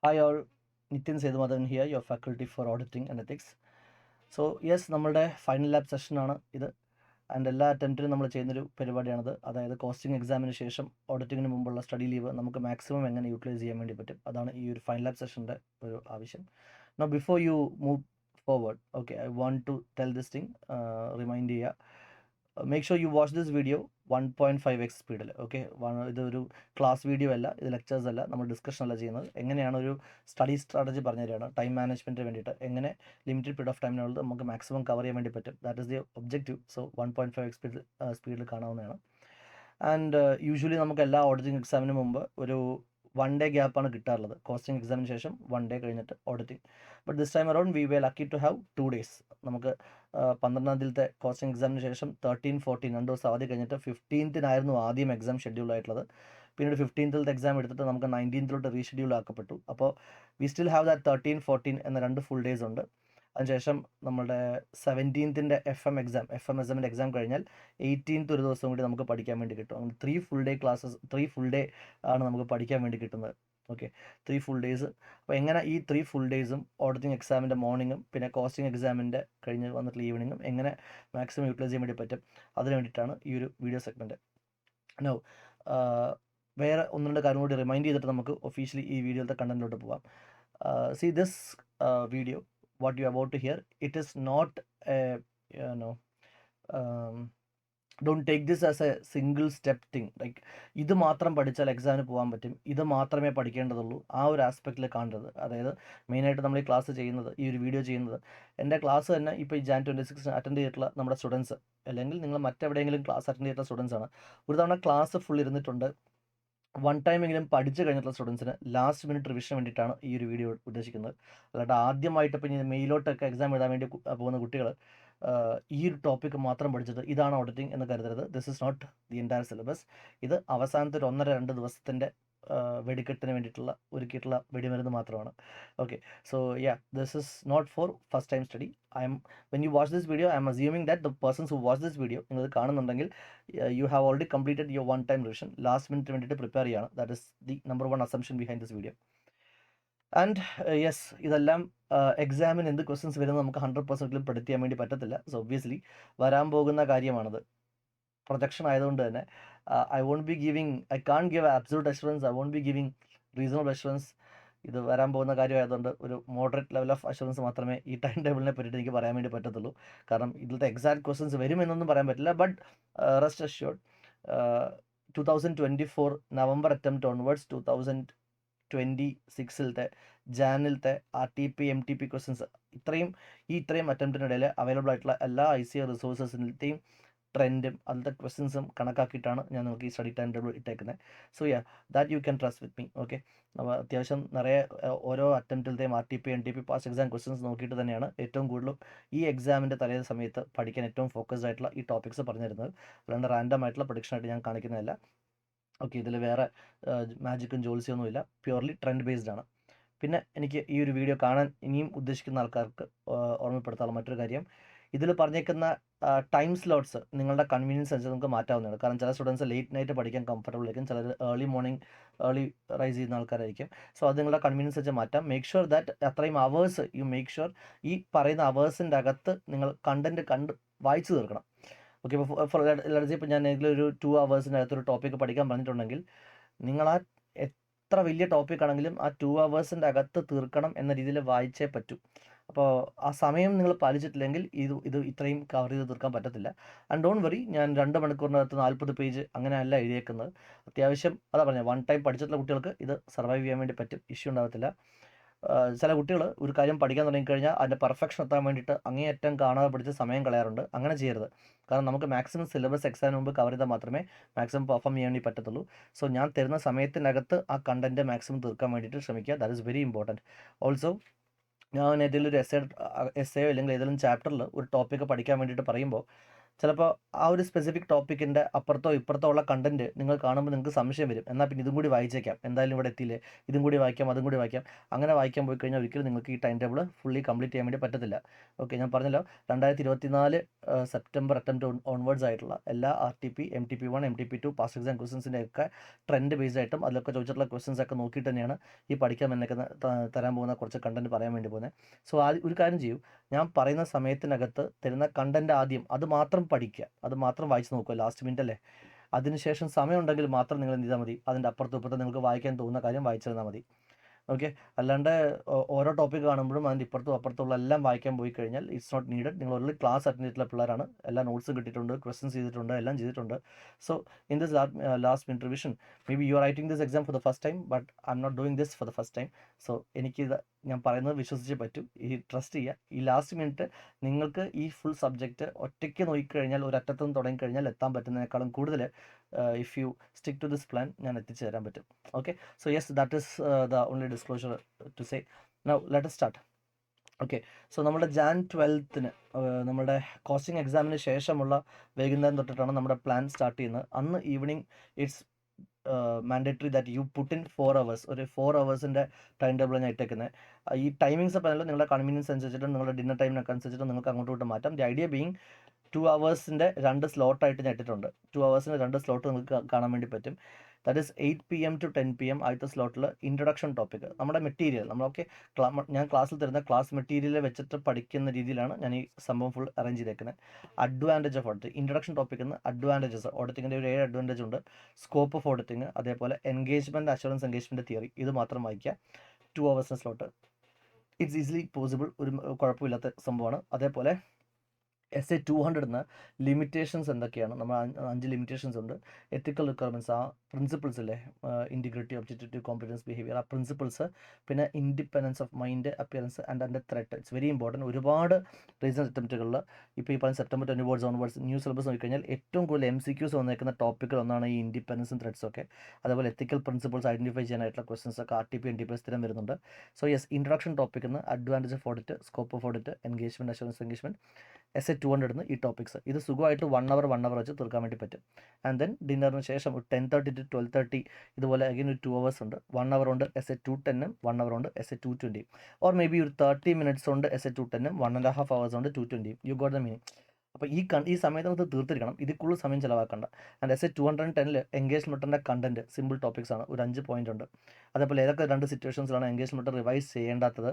Hi all, Nitin Sedumadhan here, your faculty for auditing and ethics. So yes, നമ്മളുടെ final lab സെഷനാണ് ഇത്. And എല്ലാ അറ്റംപ്റ്റിനും നമ്മൾ ചെയ്യുന്നൊരു പരിപാടിയാണിത്. അതായത് കോസ്റ്റിംഗ് എക്സാമിന് ശേഷം ഓഡിറ്റിങ്ങിന് മുമ്പുള്ള സ്റ്റഡി ലീവ് നമുക്ക് മാക്സിമം എങ്ങനെ യൂട്ടിലൈസ് ചെയ്യാൻ വേണ്ടി പറ്റും, അതാണ് ഈ ഒരു ഫൈനൽ ലാബ് സെഷൻ്റെ ഒരു ആവശ്യം. No before you move forward, okay, I want to tell this thing, remind ചെയ്യുക. Make sure you watch this video 1.5x സ്പീഡിൽ. ഓക്കെ, ഇതൊരു ക്ലാസ് വീഡിയോ അല്ല, ഇത് ലെക്ചേഴ്സ് അല്ല, നമ്മൾ ഡിസ്കഷൻ അല്ല ചെയ്യുന്നത്. എങ്ങനെയാണ് ഒരു സ്റ്റഡി സ്ട്രാറ്റജി പറഞ്ഞു തരികയാണ് ടൈം മാനേജ്മെൻറ്റിന് വേണ്ടിയിട്ട്, എങ്ങനെ ലിമിറ്റഡ് പീരീഡ് ഓഫ് ടൈമിനുള്ളത് നമുക്ക് മാക്സിമം കവർ ചെയ്യാൻ വേണ്ടി പറ്റും. That is the objective. So 1.5x സ്പീഡിൽ കാണാവുന്നതാണ്. ആൻഡ് യൂഷ്വലി നമുക്ക് എല്ലാ ഓഡിറ്റിംഗ് എക്സാമിന് മുമ്പ് ഒരു 1 day ഗ്യാപ്പാണ് കിട്ടാറുള്ളത്. കോസ്റ്റിംഗ് എക്സാമിന് ശേഷം 1 day കഴിഞ്ഞിട്ട് auditing. But this time around we were lucky to have 2 days. നമുക്ക് 12-ാം തീയതിയിലത്തെ കോസ്റ്റിംഗ് എക്സാമിന് ശേഷം 13, 14 2 ദിവസം അവധി കഴിഞ്ഞിട്ട് 15-നായിരുന്നു ആദ്യം എക്സാം ഷെഡ്യൂൾ ആയിട്ടുള്ളത്. പിന്നീട് 15th എക്സാം എടുത്തിട്ട് നമുക്ക് 19th റീഷെഡ്യൂൾ ആക്കപ്പെട്ടു. അപ്പോൾ വി സ്റ്റിൽ ഹാവ് ദാറ്റ് 13, 14 എന്ന 2 ഫുൾ ഡേയ്സ് ഉണ്ട്. അതിനുശേഷം നമ്മുടെ 17th എഫ്എംഎസ്എമ്മിൻ്റെ എക്സാം കഴിഞ്ഞാൽ 18th ഒരു ദിവസം കൂടി നമുക്ക് പഠിക്കാൻ വേണ്ടി കിട്ടും. 3 full day classes, 3 full day ആണ് നമുക്ക് പഠിക്കാൻ വേണ്ടി കിട്ടുന്നത്. Okay, 3 full days. അപ്പോൾ എങ്ങനെ ഈ 3 full daysഉം ഓഡിറ്റിംഗ് എക്സാമിൻ്റെ മോർണിംഗും പിന്നെ കോസ്റ്റിംഗ് എക്സാമിൻ്റെ കഴിഞ്ഞ് വന്നിട്ടുള്ള ഈവനിങ്ങും എങ്ങനെ മാക്സിമം യൂട്ടിലൈസ് ചെയ്യാൻ വേണ്ടി പറ്റും, അതിന് വേണ്ടിയിട്ടാണ് ഈ ഒരു വീഡിയോ സെഗ്മെൻറ്റ്. നോ, വേറെ 1-2 കാര്യം കൂടി റിമൈൻഡ് ചെയ്തിട്ട് നമുക്ക് ഒഫീഷ്യലി ഈ വീഡിയോയിലത്തെ കണ്ടന്റിലോട്ട് പോവാം. See this video, what you are about to hear, it is not a, don't take this as a single step thing, like ഇത് മാത്രം പഠിച്ചാൽ എക്സാമിന് പോകാൻ പറ്റും, ഇത് മാത്രമേ പഠിക്കേണ്ടതുള്ളൂ, ആ ഒരു ആസ്പെക്റ്റിൽ കാണരുത്. അതായത് മെയിനായിട്ട് നമ്മൾ ഈ ക്ലാസ് ചെയ്യുന്നത്, ഈ ഒരു വീഡിയോ ചെയ്യുന്നത്, എൻ്റെ ക്ലാസ് തന്നെ ഇപ്പോൾ ഈ Jan 26 അറ്റൻഡ് ചെയ്തിട്ടുള്ള നമ്മുടെ സ്റ്റുഡൻസ്, അല്ലെങ്കിൽ നിങ്ങൾ മറ്റെവിടെയെങ്കിലും ക്ലാസ് അറ്റൻഡ് ചെയ്തിട്ടുള്ള സ്റ്റുഡൻസ് ആണ്. ഒരു തവണ ക്ലാസ് ഫുൾ ഇരുന്നിട്ടുണ്ട്, 1 time എങ്കിലും പഠിച്ചു കഴിഞ്ഞിട്ടുള്ള സ്റ്റുഡൻസിന് ലാസ്റ്റ് മിനിറ്റ് റിവിഷന് വേണ്ടിയിട്ടാണ് ഈ ഒരു വീഡിയോ ഉദ്ദേശിക്കുന്നത്. അല്ലാണ്ട് ആദ്യമായിട്ട് ഇപ്പോൾ ഇനി മെയിലോട്ടൊക്കെ എക്സാം എഴുതാൻ വേണ്ടി പോകുന്ന കുട്ടികൾ ഈ ഒരു ടോപ്പിക്ക് മാത്രം പഠിച്ചിട്ട് ഇതാണ് ഓഡിറ്റിംഗ് എന്ന് കരുതരുത്. This is not the entire syllabus. ഇത് അവസാനത്തെ ഒരു 1.5-2 ദിവസത്തിൻ്റെ വെടിക്കെട്ടിന് വേണ്ടിയിട്ടുള്ള ഒരുക്കിയിട്ടുള്ള വെടിമരുന്ന് മാത്രമാണ്. Okay, so yeah, this is not for first time study. When you watch this video, I'm assuming that the persons who watch this video, നിങ്ങൾ കാണുന്നുണ്ടെങ്കിൽ you have already completed your 1 time revision. Last minute വേണ്ടിയിട്ട് prepare ചെയ്യാണ്. That is the number 1 assumption behind this video. And yes, ഇതെല്ലാം എക്സാമിന് എന്ത് questions വരുന്നത് നമുക്ക് 100% predict ചെയ്യാൻ വേണ്ടി പറ്റത്തില്ല. സോ ഒബ്വിയസ്ലി വരാൻ പോകുന്ന കാര്യമാണത്. പ്രൊജക്ഷൻ ആയതുകൊണ്ട് തന്നെ I can't give absolute assurance, I won't be giving reasonable assurance. ഇത് വരാൻ പോകുന്ന കാര്യമായതുകൊണ്ട് ഒരു മോഡറേറ്റ് ലെവൽ ഓഫ് അഷുറൻസ് മാത്രമേ ഈ ടൈം ടേബിളിനെ പറ്റിയിട്ട് എനിക്ക് പറയാൻ വേണ്ടി പറ്റത്തുള്ളൂ. കാരണം ഇതിലത്തെ എക്സാക്ട് ക്വസ്റ്റ്യൻസ് വരുമെന്നൊന്നും പറയാൻ പറ്റില്ല. But rest assured, 2024 November attempt onwards 2026 ജാനിലത്തെ RTP MTP questions, ഇത്രയും അറ്റംപ്റ്റിനിടയിൽ അവൈലബിൾ ആയിട്ടുള്ള എല്ലാ ICA റിസോഴ്സസിൻ്റെയും ട്രെൻഡും അതിലത്തെ ക്വസ്റ്റ്യൻസും കണക്കാക്കിയിട്ടാണ് ഞാൻ നിങ്ങൾക്ക് ഈ സ്റ്റഡി ടൈം ടേബിൾ ഇട്ടേക്കുന്നത്. So yeah, that you can trust with me. Okay, അപ്പോൾ അത്യാവശ്യം നിറയെ ഓരോ അറ്റംപ്റ്റിലത്തെയും RTP NTP past exam questions നോക്കിയിട്ട് തന്നെയാണ് ഏറ്റവും കൂടുതലും ഈ എക്സാമിൻ്റെ തലേ സമയത്ത് പഠിക്കാൻ ഏറ്റവും ഫോക്കസ്ഡ് ആയിട്ടുള്ള ഈ ടോപ്പിക്സ് പറഞ്ഞു തരുന്നത്. അല്ലാണ്ട് റാൻഡം ആയിട്ടുള്ള പ്രൊഡിക്ഷനായിട്ട് ഞാൻ കാണിക്കുന്നതല്ല. ഓക്കെ, ഇതിൽ വേറെ മാജിക്കും ജോൽസിയൊന്നുമില്ല, പ്യുവർലി ട്രെൻഡ് ബേസ്ഡ് ആണ്. പിന്നെ എനിക്ക് ഈ ഒരു വീഡിയോ കാണാൻ ഇനിയും ഉദ്ദേശിക്കുന്ന ആൾക്കാർക്ക് ഓർമ്മപ്പെടുത്താനുള്ള മറ്റൊരു കാര്യം, ഇതിൽ പറഞ്ഞേക്കുന്ന ടൈം സ്ലോട്ട്സ് നിങ്ങളുടെ കൺവീനിയൻസ് അനുസരിച്ച് നമുക്ക് മാറ്റാവുന്നതാണ്. കാരണം ചില സ്റ്റുഡൻസ് ലേറ്റ് നൈറ്റ് പഠിക്കാൻ കംഫർട്ടബിൾ ആയിരിക്കും, ചിലർ ഏർലി റൈസ് ചെയ്യുന്ന ആൾക്കാരായിരിക്കും. സോ അത് നിങ്ങളുടെ കൺവീനിയൻസ് വെച്ച് മാറ്റാം. മേക്ക് ഷുവർ ദാറ്റ് അത്രയും അവേഴ്സ് യു മേക്ക് ഷുവർ ഈ പറയുന്ന അവേഴ്സിൻ്റെ അകത്ത് നിങ്ങൾ കണ്ട് വായിച്ചു തീർക്കണം. ഓക്കെ, ഇപ്പോൾ ഇപ്പോൾ ഞാൻ ഏതെങ്കിലും ഒരു 2 hours ടോപ്പിക്ക് പഠിക്കാൻ പറഞ്ഞിട്ടുണ്ടെങ്കിൽ നിങ്ങൾ ആ എത്ര വലിയ ടോപ്പിക് ആണെങ്കിലും ആ 2 hours അകത്ത് തീർക്കണം എന്ന രീതിയിൽ വായിച്ചേ പറ്റൂ. അപ്പോൾ ആ സമയം നിങ്ങൾ പാലിച്ചിട്ടില്ലെങ്കിൽ ഇത് ഇത്രയും കവർ ചെയ്ത് തീർക്കാൻ പറ്റത്തില്ല. ആൻഡ് ഡോണ്ട് വറി, ഞാൻ 2 മണിക്കൂറിനകത്ത് 40 പേജ് അങ്ങനെയല്ല എഴുതിയേക്കുന്നത്. അത്യാവശ്യം അതാ പറഞ്ഞത്, 1 time പഠിച്ചിട്ടുള്ള കുട്ടികൾക്ക് ഇത് സർവൈവ് ചെയ്യാൻ വേണ്ടി പറ്റും, ഇഷ്യൂ ഉണ്ടാകത്തില്ല. ചില കുട്ടികൾ ഒരു കാര്യം പഠിക്കാൻ തുടങ്ങിക്കഴിഞ്ഞാൽ അതിൻ്റെ പെർഫെക്ഷൻ എത്താൻ വേണ്ടിയിട്ട് അങ്ങേയറ്റം കാണാതെ പഠിച്ച് സമയം കളയാറുണ്ട്. അങ്ങനെ ചെയ്യരുത്. കാരണം നമുക്ക് മാക്സിമം സിലബസ് എക്സാമിന് മുമ്പ് കവർ ചെയ്താൽ മാത്രമേ മാക്സിമം പെർഫോം ചെയ്യാൻ വേണ്ടി പറ്റത്തുള്ളൂ. സോ ഞാൻ തരുന്ന സമയത്തിനകത്ത് ആ കണ്ടൻറ്റ് മാക്സിമം തീർക്കാൻ വേണ്ടിയിട്ട് ശ്രമിക്കുക. That is very important. Also ഞാൻ ഏതെങ്കിലും ഒരു എസ്സേയോ അല്ലെങ്കിൽ ഏതെങ്കിലും ചാപ്റ്ററിൽ ഒരു ടോപ്പിക്ക് പഠിക്കാൻ വേണ്ടിയിട്ട് പറയുമ്പോൾ ചിലപ്പോൾ ആ ഒരു സ്പെസിഫിക് ടോപ്പിക്കിൻ്റെ അപ്പുറത്തോ ഇപ്പുറത്തോ ഉള്ള കണ്ടന്റ് നിങ്ങൾ കാണുമ്പോൾ നിങ്ങൾക്ക് സംശയം വരും. എന്നാൽ പിന്നെ ഇതും കൂടി വായിച്ചേക്കാം, എന്തായാലും ഇവിടെ എത്തിയില്ലേ, ഇതും കൂടി വായിക്കാം, അതും കൂടി വായിക്കാം. അങ്ങനെ വായിക്കാൻ പോയി കഴിഞ്ഞാൽ ഒരിക്കലും നിങ്ങൾക്ക് ഈ ടൈം ടേബിൾ ഫുള്ളി കംപ്ലീറ്റ് ചെയ്യാൻ വേണ്ടി പറ്റത്തില്ല. ഓക്കെ, ഞാൻ പറഞ്ഞല്ലോ 2024 സെപ്റ്റംബർ അറ്റംപ്റ്റ് ഓൺവേർഡ്സ് ആയിട്ടുള്ള എല്ലാ RTP, MTP1, MTP2 past exam ക്വസ്റ്റൻസിൻ്റെ ഒക്കെ ട്രെൻഡ് ബേസ്ഡ് ആയിട്ടും അതിലൊക്കെ ചോദിച്ചിട്ടുള്ള ക്വസ്റ്റൻസ് ഒക്കെ നോക്കിയിട്ട് തന്നെയാണ് ഈ പഠിക്കാൻ എന്നൊക്കെ തരാൻ പോകുന്ന കുറച്ച് കണ്ടന്റ് പറയാൻ വേണ്ടി പോകുന്നത്. സോ ഒരു കാര്യം ചെയ്യൂ, ഞാൻ പറയുന്ന സമയത്തിനകത്ത് തരുന്ന കണ്ടന്റ് ആദ്യം അത് മാത്രം പഠിക്കുക, അത് മാത്രം വായിച്ച് നോക്കുക. ലാസ്റ്റ് മിനിറ്റ് അല്ലേ, അതിനുശേഷം സമയമുണ്ടെങ്കിൽ മാത്രം നിങ്ങൾ എന്ത് ചെയ്താൽ മതി, അതിൻ്റെ അപ്പുറത്തും ഇപ്പുറത്തും നിങ്ങൾക്ക് വായിക്കാൻ തോന്നുന്ന കാര്യം വായിച്ചിരുന്നാൽ മതി. ഓക്കെ, അല്ലാണ്ട് ഓരോ ടോപ്പിക് കാണുമ്പോഴും അതിൻ്റെ ഇപ്പുറത്തും അപ്പുറത്തുള്ള എല്ലാം വായിക്കാൻ പോയി കഴിഞ്ഞാൽ ഇറ്റ്സ് നോട്ട് നീഡഡ്. നിങ്ങൾ ഓൾറെഡി ക്ലാസ് അറ്റൻഡ് ചെയ്തിട്ടുള്ള പിള്ളേരാണ്, എല്ലാ നോട്ട്സും കിട്ടിയിട്ടുണ്ട്, ക്വസ്റ്റൻസ് ചെയ്തിട്ടുണ്ട്, എല്ലാം ചെയ്തിട്ടുണ്ട്. So in this last minute revision, maybe you are writing this exam for the first time, but I'm not doing this for the first time. So എനിക്കിത് ഞാൻ പറയുന്നത് വിശ്വസിച്ചേ പറ്റൂ, ഈ ട്രസ്റ്റ് ചെയ്യുക. ഈ ലാസ്റ്റ് മിനിറ്റ് നിങ്ങൾക്ക് ഈ full subject ഒറ്റയ്ക്ക് നോക്കിക്കഴിഞ്ഞാൽ ഒരറ്റത്തുനിന്ന് തുടങ്ങിക്കഴിഞ്ഞാൽ എത്താൻ പറ്റുന്നതിനേക്കാളും കൂടുതൽ if you stick to this plan ഞാൻ എത്തിച്ചു തരാൻ പറ്റും. Okay, so yes, that is the only disclosure to say. Now let us start. Okay, so നമ്മുടെ Jan 12th നമ്മുടെ കോസ്റ്റിംഗ് എക്സാമിന് ശേഷമുള്ള വൈകുന്നേരം തൊട്ടിട്ടാണ് നമ്മുടെ പ്ലാൻ സ്റ്റാർട്ട് ചെയ്യുന്നത്. അന്ന് evening it's mandatory that you put in 4 hours, ഒരു 4 hours ടൈം ടേബിൾ ഞാൻ ഇട്ടേക്കുന്നത്. ഈ ടൈമിങ്സ് അപ്പോൾ നിങ്ങളുടെ കൺവീനിയൻസ് അനുസരിച്ചിട്ടും നിങ്ങളുടെ ഡിന്നർ ടൈമിനൊക്കെ അനുസരിച്ചിട്ടും നിങ്ങൾക്ക് അങ്ങോട്ട് ഇങ്ങോട്ട് മാറ്റാം. ദി ഐഡിയ ബീങ് 2 hours 2 സ്ലോട്ടായിട്ട് ഞാൻ ഇട്ടിട്ടുണ്ട്. 2 hours 2 സ്ലോട്ട് നിങ്ങൾക്ക് കാണാൻ വേണ്ടി പറ്റും. That is 8 PM to 10 PM ആദ്യത്തെ സ്ലോട്ടിൽ ഇൻട്രൊഡക്ഷൻ ടോപ്പിക്, നമ്മുടെ മെറ്റീരിയൽ നമ്മളൊക്കെ ഞാൻ ക്ലാസ്സിൽ തരുന്ന ക്ലാസ് മെറ്റീരിയൽ വെച്ചിട്ട് പഠിക്കുന്ന രീതിയിലാണ് ഞാൻ ഈ സംഭവം ഫുൾ അറേഞ്ച് ചെയ്തേക്കുന്നത്. അഡ്വാൻറ്റേജ് ഓഫ് ഓഡിറ്റിംഗ്, ഇൻട്രൊഡക്ഷൻ ടോപ്പിക്കിൽ നിന്ന് അഡ്വാൻറ്റേജസ്, ഓഡിറ്റിങ്ങിൻ്റെ ഒരു 7 അഡ്വാൻറ്റേജ് ഉണ്ട്. സ്കോപ്പ് ഓഫ് ഓഡിറ്റിംഗ്, അതേപോലെ എൻഗേജ്മെൻറ്റ്, അഷുറൻസ് എൻഗേജ്മെൻറ്റ് തിയറി, ഇത് മാത്രം വായിക്കുക. 2 hours slot, it's easily possible, ഒരു കുഴപ്പമില്ലാത്ത സംഭവമാണ്. അതേപോലെ Essay 200 ലിമിറ്റേഷൻസ് എന്തൊക്കെയാണ്, നമ്മൾ 5 ലിമിറ്റേഷൻസ് ഉണ്ട്. എത്തിക്കൽ റിക്വയർമെൻറ്റ്സ്, ആ പ്രിൻസിപ്പിൾസ് ഇല്ലേ, ഇൻറ്റിഗ്രിറ്റി, ഒബ്ജക്റ്റിവിറ്റി, കോമ്പറ്റൻസ്, ബിഹേവിയർ, ആ പ്രിൻസിപ്പിൾസ്. പിന്നെ independence of mind, appearance and അതിൻ്റെ ത്രെറ്റ്, ഇറ്റ്സ് വെരി ഇമ്പോർട്ടൻറ്റ്. ഒരുപാട് റീസൺ അറ്റംപ്റ്റുകളിൽ ഇപ്പോൾ ഈ പറഞ്ഞ സെപ്റ്റംബർ 20 ഓൺവേർഡ്സ് ന്യൂ സിലബസ് നോക്കിക്കഴിഞ്ഞാൽ ഏറ്റവും കൂടുതൽ MCQs വന്നേക്കുന്ന ടോപ്പിക്കുകൾ ഒന്നാണ് ഈ ഇൻഡിപെൻഡൻസും ത്രെറ്റ്സും ഒക്കെ. അതേപോലെ എത്തിക്കൽ പ്രിൻസിപ്പിൾസ് ഐഡൻറ്റിഫൈ ചെയ്യാനായിട്ടുള്ള ക്വസ്റ്റൻസ് ഒക്കെ RTP, NTP സ്ഥിരം വരുന്നുണ്ട്. സോ യെസ്, ഇൻട്രൊഡക്ഷൻ ടോപ്പിക്കിൽ നിന്ന് advantage of audit, scope of audit, engagement, assurance engagement, Essay 200 ഈ ടോപ്പിക്സ്. ഇത് സുഖമായിട്ട് 1 hour വെച്ച് തീർക്കാൻ വേണ്ടി പറ്റും. ആൻഡ് ദെൻ ഡിന്നറിന് ശേഷം 10:30 to 12:30 ഇതുപോലെ അഗൈൻ ഒരു 2 hours ഉണ്ട്. 1 hour ഉണ്ട് Essay 210, 1 hour ഉണ്ട് Essay 220, ഓർ മേ ബി ഒരു 30 minutes ഉണ്ട് Essay 210, 1.5 hours ഉണ്ട് 220. You got the meaning. അപ്പോൾ ഈ സമയത്ത് നമുക്ക് തീർത്തിരിക്കണം, ഇതിൽ കൂടുതൽ സമയം ചിലവാക്കണ്ട. ആൻഡ് Essay 210 എൻഗേജ്മെൻറ്റിൻ്റെ കണ്ടന്റ് സിമ്പിൾ ടോപ്പിക്സ് ആണ്, ഒരു 5 പോയിന്റ് ഉണ്ട്. അതേപോലെ ഏതൊക്കെ 2 സിറ്റുവേഷൻസിലാണ് എൻഗേജ്മെൻറ്റ് റിവൈസ് ചെയ്യേണ്ടാത്തത്,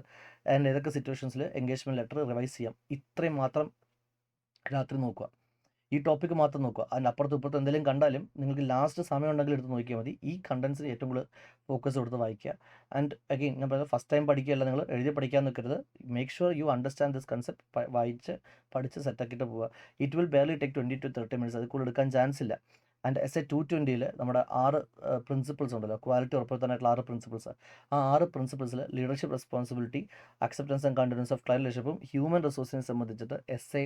ആൻഡ് ഏതൊക്കെ സിറ്റുവേഷൻസിൽ എൻഗേജ്മെൻറ്റ് ലെറ്റർ റിവൈസ് ചെയ്യാം, ഇത്രയും മാത്രം രാത്രി നോക്കുക. ഈ ടോപ്പിക്ക് മാത്രം നോക്കുക. അതിൻ്റെ അപ്പുറത്ത് ഇപ്പുറത്ത് എന്തെങ്കിലും കണ്ടാലും നിങ്ങൾക്ക് ലാസ്റ്റ് സമയം ഉണ്ടെങ്കിൽ എടുത്ത് നോക്കിയാൽ മതി. ഈ കണ്ടൻസിന് ഏറ്റവും കൂടുതൽ ഫോക്കസ് കൊടുത്ത് വായിക്കുക. ആൻഡ് അഗെയിൻ ഞാൻ പറയുന്നത് ഫസ്റ്റ് ടൈം പഠിക്കുകയല്ല, നിങ്ങൾ എഴുതി പഠിക്കാൻ നിൽക്കരുത്. Make sure you understand this concept, വായിച്ച് പഠിച്ച് സെറ്റാക്കിയിട്ട് പോവുക. It will barely take 20 to 30 minutes, അത് കൂടുതൽ എടുക്കാൻ ചാൻസ് ഇല്ല. ആൻഡ് Essay 220 നമ്മുടെ 6 പ്രിൻസിപ്പിൾസ് ഉണ്ടല്ലോ, ക്വാളിറ്റി ഉറപ്പുവരുത്താനായിട്ടുള്ള 6 പ്രിൻസിപ്പിൾസ്. ആ 6 പ്രിൻസിപ്പിൾസിൽ leadership responsibility, acceptance and continuance of client ലീഡർഷിപ്പും ഹ്യൂമൻ റിസോഴ്സിനെ സംബന്ധിച്ചിട്ട് SA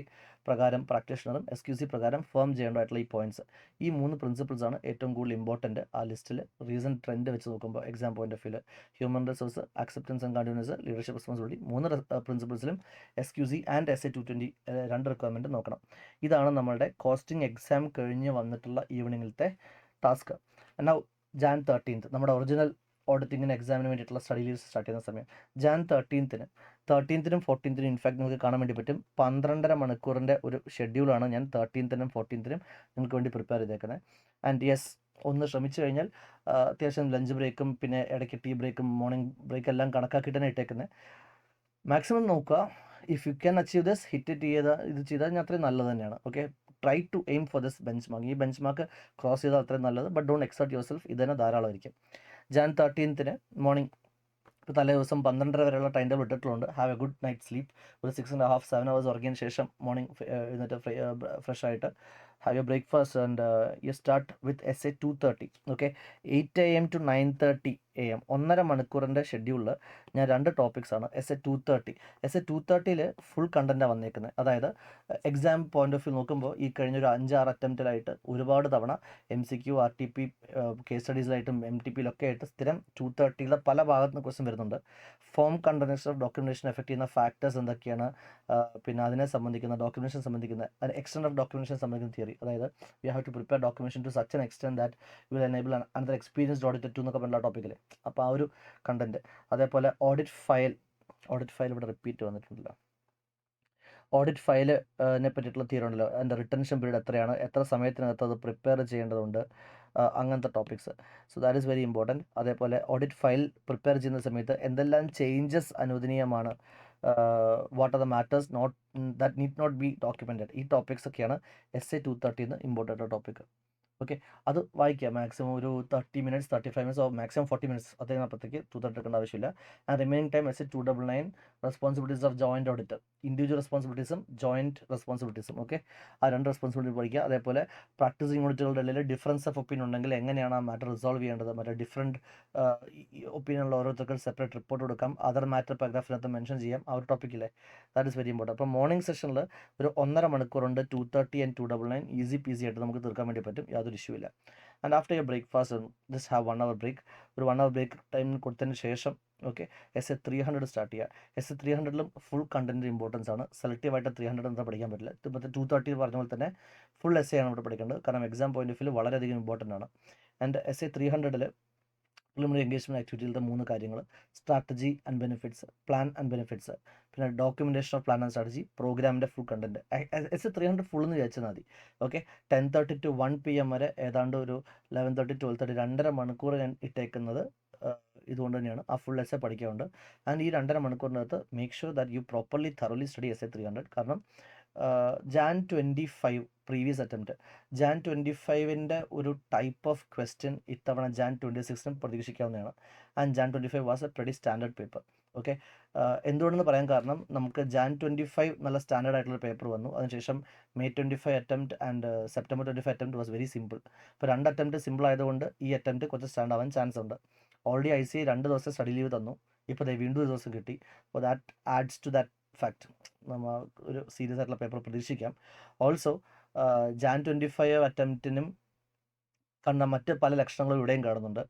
പ്രകാരം പ്രാക്ടീഷണറും SQC പ്രകാരം ഫേം ചെയ്യേണ്ടതായിട്ടുള്ള ഈ പോയിന്റ്സ്, ഈ 3 പ്രിൻസിപ്പിൾസാണ് ഏറ്റവും കൂടുതൽ ഇമ്പോർട്ടൻറ്റ് ആ ലിസ്റ്റിൽ. റീസൺ ട്രെൻഡ് വെച്ച് നോക്കുമ്പോൾ എക്സാം പോയിന്റ് ഓഫ് വ്യൂവിൽ human resource, acceptance and continuous, leadership responsibility, 3 പ്രിൻസിപ്പിൾസിലും SQC and Essay 220 2 requirement നോക്കണം. ഇതാണ് നമ്മളുടെ കോസ്റ്റിംഗ് എക്സാം കഴിഞ്ഞ് വന്നിട്ടുള്ള ഈവനിങ്ങിലത്തെ ടാസ്ക്. നൗ Jan 13th നമ്മുടെ ഒറിജിനൽ ഓഡിറ്റിങ്ങിന് എക്സാമിന് വേണ്ടിയിട്ടുള്ള സ്റ്റഡി ലീവ്സ് സ്റ്റാർട്ട് ചെയ്യുന്ന സമയം Jan 13th 14th ഇൻഫാക്ട് നിങ്ങൾക്ക് കാണാൻ വേണ്ടി പറ്റും. 12.5 മണിക്കൂറിൻ്റെ ഒരു ഷെഡ്യൂളാണ് ഞാൻ 13th 14th നിങ്ങൾക്ക് വേണ്ടി പ്രിപ്പയർ ചെയ്തേക്കുന്നത്. ആൻഡ് യെസ്, ഒന്ന് ശ്രമിച്ചു കഴിഞ്ഞാൽ അത്യാവശ്യം ലഞ്ച് ബ്രേക്കും പിന്നെ ഇടയ്ക്ക് ടീ ബ്രേക്കും മോർണിംഗ് ബ്രേക്ക് എല്ലാം കണക്കാക്കിയിട്ടാണ് ഇട്ടേക്കുന്നത്. മാക്സിമം നോക്കുക. If you can achieve this, hit ഇത് ചെയ്താൽ ഞാൻ അത്രയും നല്ലത് തന്നെയാണ്. Okay, try to aim for this benchmark. ഈ ബെഞ്ച് മാർക്ക് ക്രോസ് ചെയ്താൽ അത്രയും നല്ലത്, but don't exert yourself. ഇത് തന്നെ ധാരാളമായിരിക്കും. Jan 13th മോർണിംഗ്, ഇപ്പോൾ തലേ ദിവസം 12:30 വരെയുള്ള ടൈം ടേബിൾ ഇട്ടിട്ടുള്ളത്. Have A good night sleep. ഒരു 6.5-7 hours ഉറങ്ങിയതിന് ശേഷം മോർണിംഗ് എഴുന്നേറ്റ് ഫ്രഷ് ആയിട്ട് have A breakfast and you start with Essay 230. Okay, 8 AM to 9:30 AM 1.5 മണിക്കൂറിൻ്റെ ഷെഡ്യൂളിൽ ഞാൻ 2 ടോപ്പിക്സാണ് essay 230. essay 230ൽ ഫുൾ കണ്ടൻറ്റാണ് വന്നേക്കുന്നത്. അതായത് എക്സാം പോയിന്റ് ഓഫ് വ്യൂ നോക്കുമ്പോൾ ഈ കഴിഞ്ഞൊരു 5-6 അറ്റംപ്റ്റിലായിട്ട് ഒരുപാട് തവണ MCQ RTP കേസ് സ്റ്റഡീസിലായിട്ടും MTPയിലൊക്കെ ആയിട്ട് സ്ഥിരം 230യുടെ പല ഭാഗത്തു നിന്ന് ക്വസ്റ്റ്യൻ വരുന്നുണ്ട്. Form contents of documentation effect ചെയ്യുന്ന ഫാക്ടേഴ്സ് എന്തൊക്കെയാണ്, പിന്നെ അതിനെ സംബന്ധിക്കുന്ന ഡോക്യുമെൻറ്റേഷൻ സംബന്ധിക്കുന്ന എക്സ്റ്റെൻഡ് ഓഫ് ഡോക്യുമെൻറ്റേഷൻ സംബന്ധിക്കുന്ന തിയറി. അതായത് we have to prepare documentation to such an extent that will enable another experienced auditor to എന്നൊക്കെ പറഞ്ഞ ടോപ്പിക്കിൽ. അപ്പോൾ ആ ഒരു കണ്ടൻറ്റ്. അതേപോലെ ഓഡിറ്റ് ഫയൽ ഇവിടെ റിപ്പീറ്റ് വന്നിട്ടുണ്ടല്ലോ. ഓഡിറ്റ് ഫയലിനെ പറ്റിയിട്ടുള്ള തിയറി ഉണ്ടല്ലോ, അതിൻ്റെ റിട്ടൻഷൻ പീരീഡ് എത്രയാണ്, എത്ര സമയത്തിനകത്ത് അത് പ്രിപ്പയർ ചെയ്യേണ്ടതുണ്ട്, അങ്ങനത്തെ topics. So that is very important. അതേപോലെ ഓഡിറ്റ് ഫയൽ പ്രിപ്പയർ ചെയ്യുന്ന സമയത്ത് എന്തെല്ലാം ചേഞ്ചസ് അനുവദനീയമാണ്, what are the matters that need not be documented. ഈ ടോപ്പിക്സ് ഒക്കെയാണ് essay 230 ഇമ്പോർട്ടൻ്റ് ടോപ്പിക്. ഓക്കെ, അത് വായിക്കുക. മാക്സിമം ഒരു 30 minutes 35 minutes മാക്സിമം 40 minutes അതിനപ്പുറത്തേക്ക് 230 എടുക്കേണ്ട ആവശ്യമില്ല. And remaining time essay 299 responsibilities of joint auditor, individual റെസ്പോൺസിബിലിറ്റീസും ജോയിൻറ്റ് റെസ്പോൺസിബിലിറ്റീസും. ഓക്കെ, ആ 2 റെസ്പോൺസിബിലിറ്റി പഠിക്കുക. അതേപോലെ പ്രാക്ടീസിങ് ഓഡിറ്ററുകളുടെ ഇടയിൽ ഡിഫറൻസ് ഓഫ് ഒപ്പീനിയൻ ഉണ്ടെങ്കിൽ എങ്ങനെയാണ് ആ മാറ്റർ റിസോൾവ് ചെയ്യേണ്ടത്, മറ്റേ ഡിഫറൻറ്റ് ഒപ്പീനിയനുള്ള ഓരോരുത്തർക്ക് സെപ്പറേറ്റ് റിപ്പോർട്ട് കൊടുക്കാം, അതർ മാറ്റർ പാരഗ്രാഫിനകത്ത് മെൻഷൻ ചെയ്യാം. ആ ഒരു ടോപ്പിക്കില്ലേ, ദാറ്റ് ഇസ് വെരി ഇമ്പോർട്ടൻറ്റ്. അപ്പോൾ മോർണിംഗ് സെഷനിൽ ഒരു 1.5 മണിക്കൂറുണ്ട് 230 and 299 ഈസി പീസി ആയിട്ട് നമുക്ക് തീർക്കാൻ വേണ്ടി പറ്റും, യാതൊരു ഇഷ്യൂ ഇല്ല. And after your breakfast just have 1 hour break. ഒരു 1 hour ബ്രേക്ക് ടൈം കൊടുത്തതിന് ശേഷം ഓക്കെ essay 300 സ്റ്റാർട്ട് ചെയ്യുക. essay 300ലും ഫുൾ കണ്ടൻറ്റ് ഇമ്പോർട്ടൻസ് ആണ്. സെലക്റ്റീവായിട്ട് 300 എന്താ പഠിക്കാൻ പറ്റില്ല. മറ്റേ 230 പറഞ്ഞ പോലെ തന്നെ ഫുൾ essay ആണ് ഇവിടെ പഠിക്കേണ്ടത്, കാരണം എക്സാം പോയിന്റ് ഓഫ് വ്യൂ വളരെയധികം ഇമ്പോർട്ടൻ്റ് ആണ്. ആൻഡ് essay 300ൽ പ്രിലിമിനറി എൻഗേജ്മെൻറ്റ് ആക്ടിവിറ്റിയിലത്തെ 3 കാര്യങ്ങൾ: strategy and benefits, plan and benefits, പിന്നെ documentation of plan and strategy, പ്രോഗ്രാമിൻ്റെ ഫുൾ കണ്ടൻറ്റ്. essay 300 ഫുൾ എന്ന് വിചാരിച്ചാൽ മതി. ഓക്കെ, 10:30 to 1 PM വരെ ഏതാണ്ട് ഒരു 11:30 12:30 2.5 മണിക്കൂർ ഞാൻ ഇട്ടേക്കുന്നത് ഇതുകൊണ്ട് തന്നെയാണ്. ആ ഫുൾ essay പഠിക്കാറുണ്ട്. ആൻഡ് ഈ 2.5 മണിക്കൂറിനകത്ത് make sure that you properly thoroughly study essay 300. കാരണം Jan 25 പ്രീവിയസ് അറ്റംപ്റ്റ്, Jan 25ൻ്റെ ഒരു ടൈപ്പ് ഓഫ് ക്വസ്റ്റ്യൻ ഇത്തവണ Jan 26 പ്രതീക്ഷിക്കാവുന്നതാണ്. And Jan 25 was a pretty standard paper. Okay, എന്തുകൊണ്ടെന്ന് പറയാൻ കാരണം നമുക്ക് Jan 25 നല്ല സ്റ്റാൻഡേർഡ് ആയിട്ടുള്ള പേപ്പർ വന്നു. അതിനുശേഷം May 25 attempt and September 25 attempt was very simple. ഇപ്പോൾ 2 അറ്റംപ്റ്റ് സിമ്പിൾ ആയതുകൊണ്ട് ഈ അറ്റംപ്റ്റ് കുറച്ച് സ്റ്റാൻഡ് ആവാൻ ചാൻസ് ഉണ്ട്. ഓൾറെഡി ICAI 2 ദിവസം സ്റ്റഡി ലീവ് തന്നു, ഇപ്പോൾ വീണ്ടും ഒരു ദിവസം കിട്ടി. അപ്പോൾ that adds to that fact. നമ്മൾ ഒരു സീരിയസ് ആയിട്ടുള്ള പേപ്പർ പ്രതീക്ഷിക്കാം. ഓൾസോ Jan 25 അറ്റംപ്റ്റിനും കണ്ട മറ്റ് പല ലക്ഷണങ്ങളും ഇവിടെയും കാണുന്നുണ്ട്.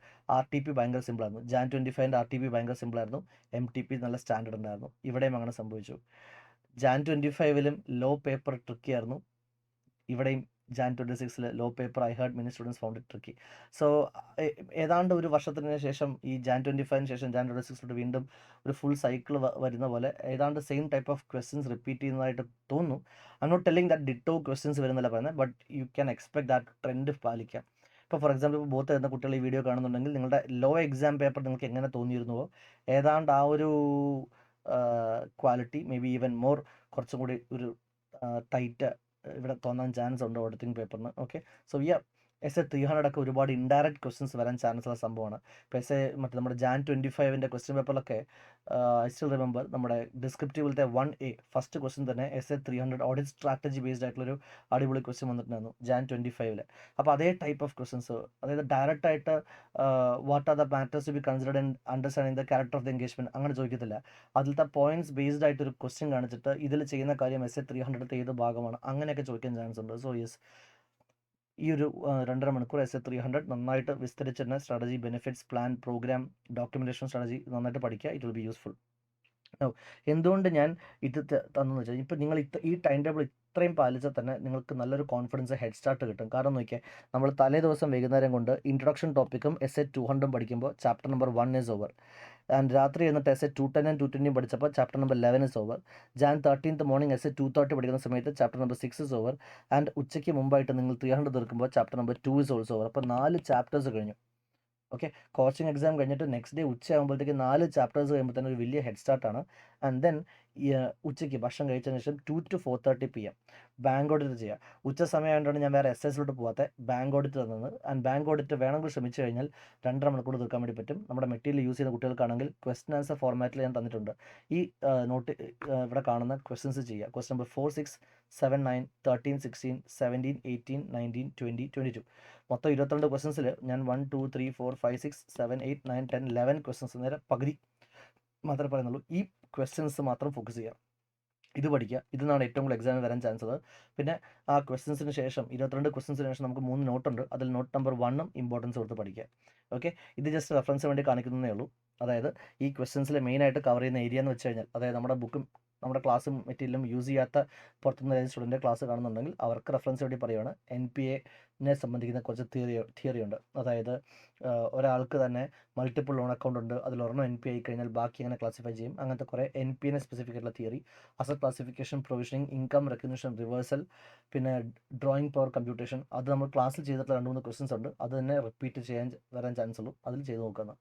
RTP ഭയങ്കര സിമ്പിളായിരുന്നു. Jan 25ൻ്റെ RTP ഭയങ്കര സിമ്പിളായിരുന്നു. MTP നല്ല സ്റ്റാൻഡേർഡ് ഉണ്ടായിരുന്നു. ഇവിടെയും അങ്ങനെ സംഭവിച്ചു. Jan 25ലും ലോ പേപ്പർ ട്രിക്കി ആയിരുന്നു. ഇവിടെയും Jan 26ൽ law paper I heard many students found it tricky. So ഏതാണ്ട് ഒരു വർഷത്തിന് ശേഷം ഈ Jan 25ന് ശേഷം Jan 26 വീണ്ടും ഒരു ഫുൾ സൈക്കിൾ വരുന്ന പോലെ ഏതാണ്ട് same type of questions repeat ചെയ്യുന്നതായിട്ട് തോന്നുന്നു. I'm not telling that ditto questions വരുന്നല്ല പറയുന്നത്, but you can expect that trend പാലിക്കാം. ഇപ്പോൾ ഫോർ എക്സാമ്പിൾ ഇപ്പോൾ ബോത്ത് എഴുതുന്ന കുട്ടികൾ ഈ വീഡിയോ കാണുന്നുണ്ടെങ്കിൽ നിങ്ങളുടെ ലോ എക്സാം പേപ്പർ നിങ്ങൾക്ക് എങ്ങനെ തോന്നിയിരുന്നുവോ ഏതാണ്ട് ആ ഒരു quality, may be even more, കുറച്ചും കൂടി ഒരു ടൈറ്റ് ഇവിടെ തോന്നാൻ ചാൻസ് ഉണ്ട് ഓഡിറ്റിംഗ് പേപ്പറിന്. ഓക്കെ, സോ essay 300 ഒക്കെ ഒരുപാട് ഇൻഡയറക്റ്റ് ക്വസ്റ്റ്യൻസ് വരാൻ ചാൻസ് ഉള്ള സംഭവമാണ്. ഇപ്പോൾ essay മറ്റേ നമ്മുടെ Jan 25ൻ്റെ ക്വസ്റ്റ്യൻ പേപ്പറിലൊക്കെ ഐ സ്റ്റിൽ റിമെമ്പർ നമ്മുടെ ഡിസ്ക്രിപ്റ്റീവിലത്തെ 1A ഫസ്റ്റ് ക്വസ്റ്റ്യൻ തന്നെ essay 300 ഓഡിറ്റ് സ്ട്രാറ്റജി ബേസ്ഡ് ആയിട്ടുള്ളൊരു അടിപൊളി ക്വസ്റ്റ്യൻ വന്നിട്ടുണ്ടായിരുന്നു Jan 25ൽ. അപ്പോൾ അതേ ടൈപ്പ് ഓഫ് ക്വസ്റ്റ്യൻസ്, അതായത് ഡയറക്റ്റ് ആയിട്ട് what are the matters to be considered in understanding the character of the engagement അങ്ങനെ ചോദിക്കത്തില്ല. അതിലത്തെ പോയിന്റ്സ് ബേസ്ഡ് ആയിട്ടൊരു ക്വസ്റ്റ്യൻ കാണിച്ചിട്ട് ഇതിൽ ചെയ്യുന്ന കാര്യം essay 300 ഏത് ഭാഗമാണ് അങ്ങനെയൊക്കെ ചോദിക്കാൻ ചാൻസ് ഉണ്ട്. സോ യെസ്, ഈ ഒരു 2.5 മണിക്കൂർ essay 300 നന്നായിട്ട് വിസ്തരിച്ചിട്ട് strategy, benefits, plan, program, documentation strategy നന്നായിട്ട് പഠിക്കുക. It will be useful. എന്തുകൊണ്ട് ഞാൻ ഇത് തന്നെന്ന് വെച്ചാൽ, ഇപ്പോൾ നിങ്ങൾ ഈ ടൈം ടേബിൾ ഇത്രയും പാലിച്ചാൽ തന്നെ നിങ്ങൾക്ക് നല്ലൊരു കോൺഫിഡൻസ് ഹെഡ് സ്റ്റാർട്ട് കിട്ടും. കാരണം നോക്കിയാൽ നമ്മൾ തലേ ദിവസം വൈകുന്നേരം കൊണ്ട് ഇൻട്രൊഡക്ഷൻ ടോപ്പിക്കും essay 200 പഠിക്കുമ്പോൾ chapter number 1 is over. And രാത്രി എന്നിട്ട് essay 210 and 220 പഠിച്ചപ്പോൾ chapter number 11 is over. Jan 13th morning essay 230 പഠിക്കുന്ന സമയത്ത് chapter number 6 is over. And ഉച്ചയ്ക്ക് മുമ്പായിട്ട് നിങ്ങൾ 300 തീർക്കുമ്പോൾ chapter number 2 is also over. അപ്പോൾ 4 ചാപ്റ്റേഴ്സ് കഴിഞ്ഞു. ഓക്കെ, കോച്ചിങ് എക്സാം കഴിഞ്ഞിട്ട് നെക്സ്റ്റ് ഡേ ഉച്ചയാകുമ്പോഴത്തേക്ക് 4 ചാപ്റ്റേഴ്സ് കഴിയുമ്പോൾ തന്നെ ഒരു വലിയ ഹെഡ് സ്റ്റാർട്ടാണ്. ആൻഡ് ദെൻ ഉച്ചയ്ക്ക് ഭക്ഷണം കഴിച്ചതിന് ശേഷം 2 to 4:30 PM ബാങ്ക് ഓഡിറ്റ് ചെയ്യുക. ഉച്ച സമയമായതുകൊണ്ടാണ് ഞാൻ വേറെ SSലോട്ട് പോകാത്ത ബാങ്ക് ഓഡിറ്റ് തന്നത്. ആൻഡ് ബാങ്ക് ഓഡിറ്റ് വേണമെങ്കിൽ ശ്രമിച്ചു കഴിഞ്ഞാൽ 2.5 മണിക്കൂർ തീർക്കാൻ വേണ്ടി പറ്റും. നമ്മുടെ മെറ്റീരിയൽ യൂസ് ചെയ്യുന്ന കുട്ടികൾക്കാണെങ്കിൽ ക്വസ്റ്റൻ ആൻസർ ഫോർമാറ്റിൽ ഞാൻ തന്നിട്ടുണ്ട്. ഈ ഇവിടെ കാണുന്ന ക്വസ്റ്റൻസ് ചെയ്യുക. ക്വസ്റ്റൻ നമ്പർ 4, 6, 7, 9, 13, 16, 17, 18, 19, 20, 22 മൊത്തം 22 ക്വസ്റ്റൻസിൽ ഞാൻ 1 2 3 4 5 6 7 8 9 10 11 ക്വസ്റ്റൻസ് നേരെ പകുതി മാത്രമേ പറയുന്നുള്ളൂ. ഈ ക്വസ്റ്റൻസ് മാത്രം ഫോക്കസ് ചെയ്യുക, ഇത് പഠിക്കുക. ഇതിന്നാണ് ഏറ്റവും കൂടുതൽ എക്സാമിന് വരാൻ ചാൻസ് ഉള്ളത്. പിന്നെ ആ ക്വസ്റ്റൻസിന് ശേഷം 22 ക്വസ്റ്റൻസിന് ശേഷം നമുക്ക് 3 നോട്ടുണ്ട്. അതിൽ നോട്ട് നമ്പർ 1 ഇമ്പോർട്ടൻസ് കൊടുത്ത് പഠിക്കുക. ഓക്കെ, ഇത് ജസ്റ്റ് റെഫറൻസിന് വേണ്ടി കാണിക്കുന്നതേ ഉള്ളൂ. അതായത് ഈ ക്വസ്റ്റൻസിൽ മെയിനായിട്ട് കവർ ചെയ്യുന്ന ഏരിയ എന്ന് വെച്ച് കഴിഞ്ഞാൽ, അതായത് നമ്മുടെ ബുക്കും നമ്മുടെ ക്ലാസ്സും മെറ്റീരിയലും യൂസ് ചെയ്യാത്ത പുറത്തുനിന്ന് ഏത് സ്റ്റുഡൻറ്റ് ക്ലാസ് കാണുന്നുണ്ടെങ്കിൽ അവർക്ക് റെഫറൻസ് വേണ്ടി പറയുകയാണ്. NPA സംബന്ധിക്കുന്ന കുറച്ച് തിയറി ഉണ്ട്. അതായത് ഒരാൾക്ക് തന്നെ മൾട്ടിപ്പിൾ ലോൺ അക്കൗണ്ട് ഉണ്ട്, അതിലൊരെണ്ണം NPA ആയി കഴിഞ്ഞാൽ ബാക്കി എങ്ങനെ ക്ലാസിഫൈ ചെയ്യും, അങ്ങനത്തെ കുറേ NPA സ്പെസിഫിക് ആയിട്ടുള്ള theory, asset classification, provisioning, income recognition, reversal, പിന്നെ ഡ്രോയിങ് പവർ കമ്പ്യൂട്ടേഷൻ. അത് നമ്മൾ ക്ലാസ്സിൽ ചെയ്തിട്ടുള്ള 2-3 ക്വസ്റ്റൻസ് ഉണ്ട്. അത് തന്നെ റിപ്പീറ്റ് ചെയ്യാൻ വരാൻ ചാൻസ് ഉള്ളൂ. അതിൽ ചെയ്ത് നോക്കുന്നത്.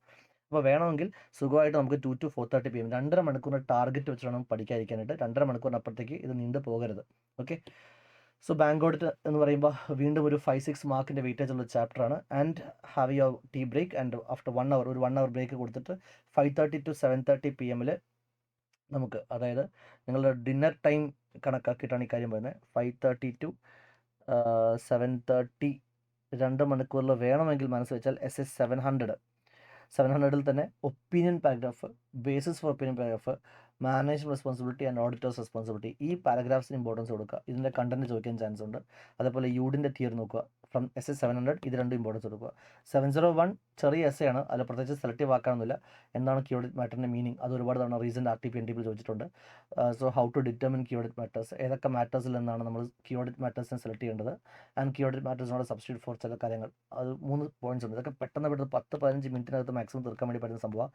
അപ്പോൾ വേണമെങ്കിൽ സുഖമായിട്ട് നമുക്ക് 2 to 4:30 PM 2.5 മണിക്കൂറിന് ടാർഗറ്റ് വെച്ച് വേണം പഠിക്കാതിരിക്കാനായിട്ട്. 2.5 മണിക്കൂറിനപ്പുറത്തേക്ക് ഇത് നീണ്ടു പോകരുത്. ഓക്കെ, സോ ബാങ്ക് ഓഡിറ്റ് എന്ന് പറയുമ്പോൾ വീണ്ടും ഒരു 5-6 മാർക്കിൻ്റെ വെയിറ്റേജ് ഉള്ള ചാപ്റ്ററാണ്. And have your tea break and after 1 hour ഒരു 1 hour ബ്രേക്ക് കൊടുത്തിട്ട് 5:30 to 7:30 PM നമുക്ക്, അതായത് നിങ്ങളുടെ ഡിന്നർ ടൈം കണക്കാക്കിയിട്ടാണ് ഈ കാര്യം പറയുന്നത്. 5:30 to 7:30 2 മണിക്കൂറിൽ വേണമെങ്കിൽ മനസ്സ് വെച്ചാൽ SS 700 തന്നെ opinion paragraph, basis for opinion paragraph, management responsibility and auditors responsibility, ഈ പാരഗ്രാഫ്സിന് ഇമ്പോർട്ടൻസ് കൊടുക്കുക. ഇതിൻ്റെ കണ്ടന്റ് ചോദിക്കാൻ ചാൻസ് ഉണ്ട്. അതേപോലെ യൂഡിൻ്റെ തിയറി നോക്കുക. ഫ്രം SS 700 ഇത് 2 ഇമ്പോർട്ടൻസ് കൊടുക്കുക. 701 ചെറിയ എസ് ആണ്, അതിൽ പ്രത്യേകിച്ച് സെലക്റ്റീവ് ആക്കാനൊന്നുമില്ല. എന്താണ് കീവേഡ് മാറ്ററിൻ്റെ മീനിങ്, അത് ഒരുപാട് തവണ റീസെൻ്റ് RTP NTP ചോദിച്ചിട്ടുണ്ട്. So how to determine keyword matters, ഏതൊക്കെ മാറ്റേഴ്സിൽ നിന്നാണ് നമ്മൾ കീവേഡ് മാറ്റേഴ്സിനെ സെലക്ട് ചെയ്യേണ്ടത്, ആൻഡ് കീവേഡ് മാറ്റേഴ്സിനോട് സബ്സ്റ്റിറ്റ്യൂട്ട് ഫോർ ചില കാര്യങ്ങൾ. അത് 3 പോയിന്റ്സ് ഉണ്ട്. ഇതൊക്കെ പെട്ടെന്ന് 10-15 മിനിറ്റിനകത്ത് മാക്സിമം തീർക്കാൻ വേണ്ടി പറ്റുന്ന സംഭവമാണ്.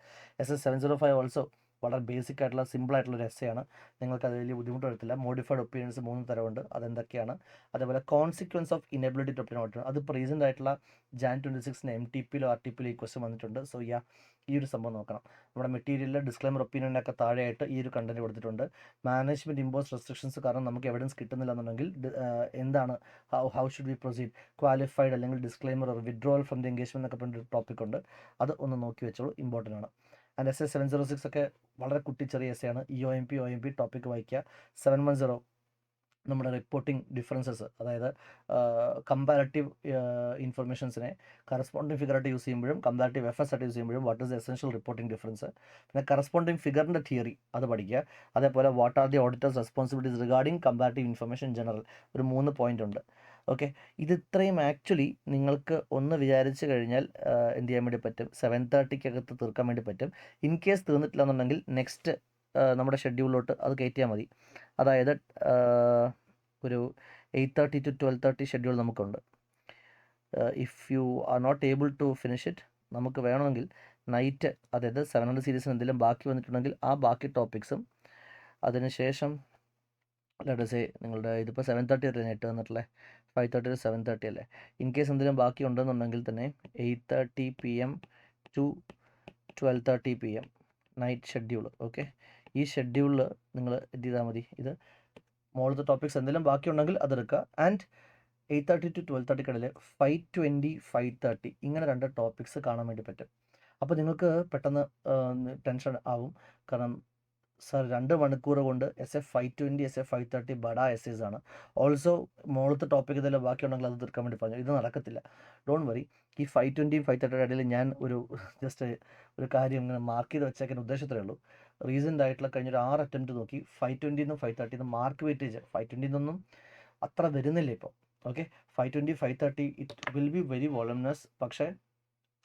SS 705 ഓൾസോ വളരെ ബേസിക് ആയിട്ടുള്ള സിമ്പിൾ ആയിട്ടുള്ള ഒരു എസ്സെയാണ്. നിങ്ങൾക്ക് അത് വലിയ ബുദ്ധിമുട്ട് വരത്തില്ല. മോഡിഫൈഡ് ഒപ്പീനിയൻസ് 3 തരമുണ്ട്, അതെന്തൊക്കെയാണ്. അതേപോലെ consequence of inability to obtain audit, അത് റീസെൻ്റ് ആയിട്ടുള്ള Jan 26 MTPയിലോ RTPയിലോ ഈ ക്വസ്റ്റ്യൻ വന്നിട്ടുണ്ട്. സോ ഈ ഒരു സംഭവം നോക്കണം. നമ്മുടെ മെറ്റീരിയലിൽ ഡിസ്ക്ലൈമർ ഒപ്പീനിയനൊക്കെ താഴെയായിട്ട് ഈ ഒരു കണ്ടന്റ് കൊടുത്തിട്ടുണ്ട്. മാനേജ്മെൻറ്റ് ഇമ്പോസ് റെസ്ട്രിക്ഷൻസ് കാരണം നമുക്ക് എവിഡൻസ് കിട്ടുന്നില്ല എന്നുണ്ടെങ്കിൽ എന്താണ്, how should we proceed, qualified അല്ലെങ്കിൽ disclaimer, withdrawal from the engagement എന്നൊക്കെ പറഞ്ഞൊരു ടോപ്പിക് ഉണ്ട്. അത് ഒന്ന് നോക്കി വെച്ചോളൂ, ഇമ്പോർട്ടൻ്റ് ആണ്. ആൻഡ് SS 706 ഒക്കെ വളരെ കുട്ടി ചെറിയ എസ്സെയാണ്. OMP ടോപ്പിക് വായിക്കുക. 710 നമ്മുടെ റിപ്പോർട്ടിംഗ് ഡിഫറൻസസ്, അതായത് കമ്പാരറ്റീവ് ഇൻഫർമേഷൻസിനെ കറസ്പോണ്ടിങ് ഫിഗറായിട്ട് യൂസ് ചെയ്യുമ്പോഴും കമ്പാരറ്റീവ് FS ആയിട്ട് യൂസ് ചെയ്യുമ്പോഴും what is the essential reporting difference, പിന്നെ കറസ്പോണ്ടിങ് ഫിഗറിൻ്റെ തിയറി അത് പഠിക്കുക. അതേപോലെ what are the auditors responsibilities regarding comparative information general, ഒരു 3 പോയിന്റ് ഉണ്ട്. ഓക്കെ, ഇത് ഇത്രയും ആക്ച്വലി നിങ്ങൾക്ക് ഒന്ന് വിചാരിച്ച് കഴിഞ്ഞാൽ എന്ത് ചെയ്യാൻ വേണ്ടി പറ്റും, 7:30 തീർക്കാൻ വേണ്ടി പറ്റും. ഇൻ കേസ് തീർന്നിട്ടില്ല എന്നുണ്ടെങ്കിൽ നെക്സ്റ്റ് നമ്മുടെ ഷെഡ്യൂളിലോട്ട് അത് കയറ്റിയാൽ മതി. അതായത് ഒരു 8:30 to 12:30 ഷെഡ്യൂൾ നമുക്കുണ്ട്. If you are not able to finish it, നമുക്ക് വേണമെങ്കിൽ നൈറ്റ്, അതായത് 700 സീരീസിന് എന്തെങ്കിലും ബാക്കി വന്നിട്ടുണ്ടെങ്കിൽ ആ ബാക്കി ടോപ്പിക്സും, അതിനുശേഷം ലെറ്റസേ നിങ്ങളുടെ ഇതിപ്പോൾ 7:30 അല്ലേ നെറ്റ് വന്നിട്ടുള്ളത്, 5:30 to 7:30 അല്ലേ. ഇൻ കേസ് എന്തെങ്കിലും ബാക്കി ഉണ്ടെന്നുണ്ടെങ്കിൽ തന്നെ 8:30 PM to 12:30 PM night schedule. Okay, ഈ ഷെഡ്യൂളിൽ നിങ്ങൾ എന്ത് ചെയ്താൽ മതി, ഇത് മുകളിലത്തെ ടോപ്പിക്സ് എന്തെങ്കിലും ബാക്കിയുണ്ടെങ്കിൽ അതെടുക്കുക. ആൻഡ് 8:30 to 12:30 ഇടയിൽ 5:20, 5:30 ഇങ്ങനെ 2 ടോപ്പിക്സ് കാണാൻ വേണ്ടി പറ്റും. അപ്പോൾ നിങ്ങൾക്ക് പെട്ടെന്ന് ടെൻഷൻ ആവും. കാരണം സാർ 2 മണിക്കൂർ കൊണ്ട് SF 5:20, SF 5:30 ബഡാ എസ്സേസ് ആണ്. ഓൾസോ മുകളിലത്തെ ടോപ്പിക് ഇതെല്ലാം ബാക്കിയുണ്ടെങ്കിൽ അത് തീർക്കാൻ വേണ്ടി പറഞ്ഞു. ഇത് നടക്കത്തില്ല. Don't worry. ഈ 5:20, 5:30 ഇടയിൽ ഞാൻ ജസ്റ്റ് ഒരു കാര്യം ഇങ്ങനെ മാർക്ക് ചെയ്ത് വെച്ചേക്കാൻ ഉദ്ദേശത്തിലേ ഉള്ളൂ. റീസെൻ്റ് ആയിട്ടുള്ള കഴിഞ്ഞൊരു 6 അറ്റംപ്റ്റ് നോക്കി 5:20 5:30 മാർക്ക് വെയിറ്റേജ് 5:20 അത്ര വരുന്നില്ല ഇപ്പോൾ. Okay, 5:20, 5:30 it will be very voluminous. പക്ഷേ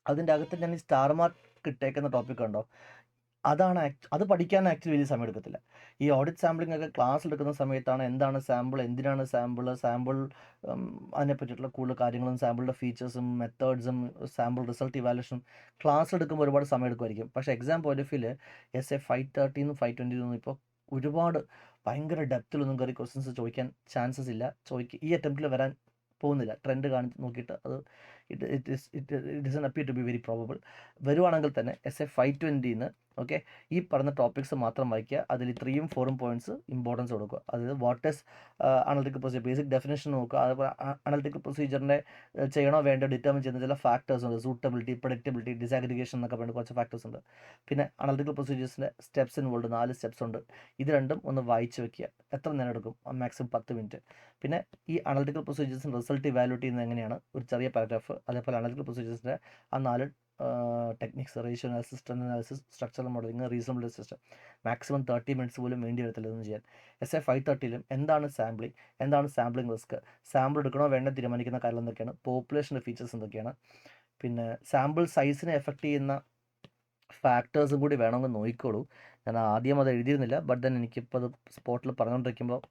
അതിൻ്റെ അകത്ത് ഞാൻ ഈ സ്റ്റാർ മാർക്ക് ഇട്ടേക്കുന്ന ടോപ്പിക് ഉണ്ടോ, അത് പഠിക്കാൻ ആക്ച്വലി വലിയ സമയം എടുക്കത്തില്ല. ഈ ഓഡിറ്റ് സാമ്പിളിംഗ് ഒക്കെ ക്ലാസ് എടുക്കുന്ന സമയത്താണ് എന്താണ് സാമ്പിൾ, എന്തിനാണ് സാമ്പിൾ അതിനെ പറ്റിയിട്ടുള്ള കൂടുതൽ കാര്യങ്ങളും സാമ്പിളിൻ്റെ ഫീച്ചേഴ്സും മെത്തേഡ്സും സാമ്പിൾ റിസൾട്ട് ഇവാലുവേഷനും ക്ലാസ് എടുക്കുമ്പോൾ ഒരുപാട് സമയം എടുക്കുമായിരിക്കും. പക്ഷേ എക്സാം പോയിന്റ് ഓഫ് വ്യൂവിൽ SF 5:30 5:20 ഇപ്പോൾ ഒരുപാട് ഭയങ്കര ഡെപ്തിലൊന്നും കയറി ക്വസ്റ്റ്യൻസ് ചോദിക്കാൻ ചാൻസസ് ഇല്ല. ഈ അറ്റംപ്റ്റിൽ വരാൻ പോകുന്നില്ല. ട്രെൻഡ് കാണിച്ച് നോക്കിയിട്ട് അത് it doesn't appear to be very probable. വരുവാണെങ്കിൽ തന്നെ SF 5:20 ഓക്കെ, ഈ പറഞ്ഞ ടോപ്പിക്സ് മാത്രം വായിക്കുക. അതിൽ 3ഉം 4ഉം പോയിന്റ്സ് ഇമ്പോർട്ടൻസ് കൊടുക്കുക. അതായത് what is analytical procedure, basic definition നോക്കുക. അതുപോലെ അനലിറ്റിക്കൽ പ്രൊസീജിയറിനെ ചെയ്യണോ വേണ്ടോ ഡിറ്റർമിൻ ചെയ്യുന്ന ചില ഫാക്ടേഴ്സ് ഉണ്ട്. സൂട്ടബിലിറ്റി, പ്രഡിക്റ്റബിലിറ്റി, ഡിസാഗ്രിഗേഷൻ എന്നൊക്കെ വേണ്ട കുറച്ച് ഫാക്ടേഴ്സ് ഉണ്ട്. പിന്നെ അനലിറ്റിക്കൽ പ്രൊസീജിയേഴ്സിൻ്റെ സ്റ്റെപ്സ് ഇൻവോൾവ് 4 സ്റ്റെപ്സ് ഉണ്ട്. ഇത് രണ്ടും ഒന്ന് വായിച്ച് വെക്കുക. എത്ര നേരം എടുക്കും? Maximum 10 minute. പിന്നെ ഈ അനലിറ്റിക്കൽ പ്രൊസീജിയേഴ്സിൻ്റെ റിസൾട്ട് ഇവാലുവേറ്റ് ചെയ്യുന്നത് എങ്ങനെയാണ്, ഒരു ചെറിയ പാരഗ്രാഫ്. അതേപോലെ അനലിറ്റിക്കൽ പ്രൊസീജിയേഴ്സിൻ്റെ ആ 4 techniques, ratio analysis, strength analysis, structural modelling, reasonable system. Maximum 30 minutes പോലും വേണ്ടി വരത്തില്ല ഇതൊന്നും ചെയ്യാൻ. SA 530ലും എന്താണ് സാമ്പിളിംഗ്, എന്താണ് സാമ്പിളിംഗ് റിസ്ക്, സാമ്പിൾ എടുക്കണോ വേണ്ടോ തീരുമാനിക്കുന്ന കാര്യം എന്തൊക്കെയാണ്, പോപ്പുലേഷൻ്റെ ഫീച്ചേഴ്സ് എന്തൊക്കെയാണ്, പിന്നെ സാമ്പിൾ സൈസിനെ എഫക്റ്റ് ചെയ്യുന്ന ഫാക്ടേഴ്സും കൂടി വേണമെങ്കിൽ നോക്കിക്കോളൂ. ഞാൻ ആദ്യം അത് എഴുതിയിരുന്നില്ല, ബട്ട് ദെൻ എനിക്കിപ്പോൾ അത് സ്പോട്ടിൽ പറഞ്ഞുകൊണ്ടിരിക്കുമ്പോൾ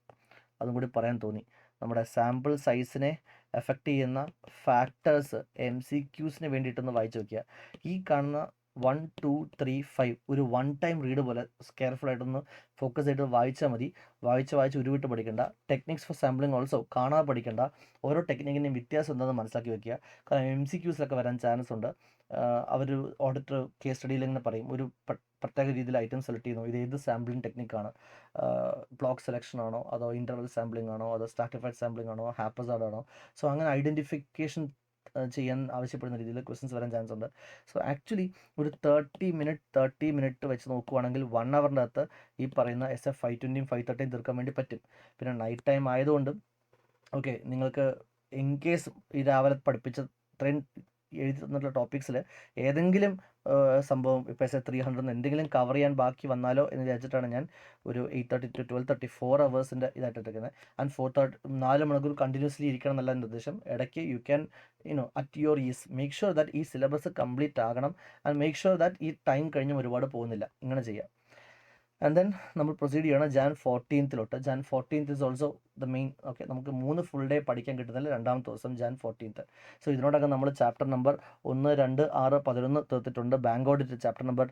അതും കൂടി പറയാൻ തോന്നി. നമ്മുടെ സാമ്പിൾ സൈസിനെ എഫക്റ്റ് ചെയ്യുന്ന ഫാക്ടേഴ്സ് MCQസിന് വേണ്ടിയിട്ടൊന്ന് വായിച്ച് നോക്കുക. ഈ കാണുന്ന 1, 2, 3, 5 ഒരു 1 ടൈം റീഡ് പോലെ കെയർഫുള്ളായിട്ടൊന്ന് ഫോക്കസ് ചെയ്ത് വായിച്ചാൽ മതി. വായിച്ച് ഉരുവിട്ട് പഠിക്കേണ്ട. ടെക്നിക്സ് ഫോർ സാമ്പിളിംഗ് ഓൾസോ കാണാതെ പഠിക്കേണ്ട. ഓരോ ടെക്നിക്കിൻ്റെയും വ്യത്യാസം എന്താണെന്ന് മനസ്സിലാക്കി വെക്കുക. കാരണം MCQസിലൊക്കെ വരാൻ ചാൻസ് ഉണ്ട്. അവർ ഓഡിറ്റർ കേസ് സ്റ്റഡിയിൽ ഇങ്ങനെ പറയും, ഒരു പ്രത്യേക രീതിയിൽ ഐറ്റം സെലക്ട് ചെയ്യുന്നു, ഇത് ഏത് സാമ്പിളിംഗ് ടെക്നിക്കാണ്, ബ്ലോക്ക് സെലക്ഷൻ ആണോ, അതോ ഇൻ്റർവൽ സാമ്പിളിംഗ് ആണോ, അതോ സ്ട്രാറ്റിഫൈഡ് സാമ്പിളിംഗ് ആണോ, ഹാപ്പസാർഡ് ആണോ. സോ അങ്ങനെ ഐഡൻറ്റിഫിക്കേഷൻ ചെയ്യാൻ ആവശ്യപ്പെടുന്ന രീതിയിൽ ക്വസ്റ്റ്യൻസ് വരാൻ ചാൻസ് ഉണ്ട്. സോ ആക്ച്വലി ഒരു 30 മിനിറ്റ് വെച്ച് നോക്കുവാണെങ്കിൽ 1 അവറിൻ്റെ അകത്ത് ഈ പറയുന്ന SA 520യും 530യും തീർക്കാൻ വേണ്ടി പറ്റും. പിന്നെ നൈറ്റ് ടൈം ആയതുകൊണ്ടും ഓക്കെ, നിങ്ങൾക്ക് ഇൻ കേസ് ഈ രാവിലെ പഠിപ്പിച്ച ഇത്രയും എഴുതി തന്നിട്ടുള്ള ടോപ്പിക്സിൽ ഏതെങ്കിലും സംഭവം ഇപ്പോൾ SA 300 എന്തെങ്കിലും കവർ ചെയ്യാൻ ബാക്കി വന്നാലോ എന്ന് വിചാരിച്ചിട്ടാണ് ഞാൻ ഒരു 8:30 to 12:30 4 അവേഴ്സിൻ്റെ ഇതായിട്ടിരിക്കുന്നത്. ആൻഡ് 4 മണിക്കൂർ കണ്ടിന്യൂസ്ലി ഇരിക്കണം എന്നല്ല നിർദ്ദേശം. ഇടയ്ക്ക് you can at your is make sure that ഈ സിലബസ് കംപ്ലീറ്റ് ആകണം. ആൻഡ് മേക്ക് ഷുവർ ദാറ്റ് ഈ ടൈം കഴിഞ്ഞും ഒരുപാട് പോകുന്നില്ല. ഇങ്ങനെ ചെയ്യാം. ആൻഡ് ദെൻ നമ്മൾ പ്രൊസീഡ് ചെയ്യണം Jan 14th. Jan 14th is also the main. Okay, നമുക്ക് 3 ഫുൾ ഡേ പഠിക്കാൻ കിട്ടുന്നില്ല രണ്ടാമത്തെ ദിവസം Jan 14th. സോ ഇതിനോടൊക്കെ നമ്മൾ ചാപ്റ്റർ നമ്പർ 1, 2, 6, 11 തീർത്തിട്ടുണ്ട്. Bank audit chapter number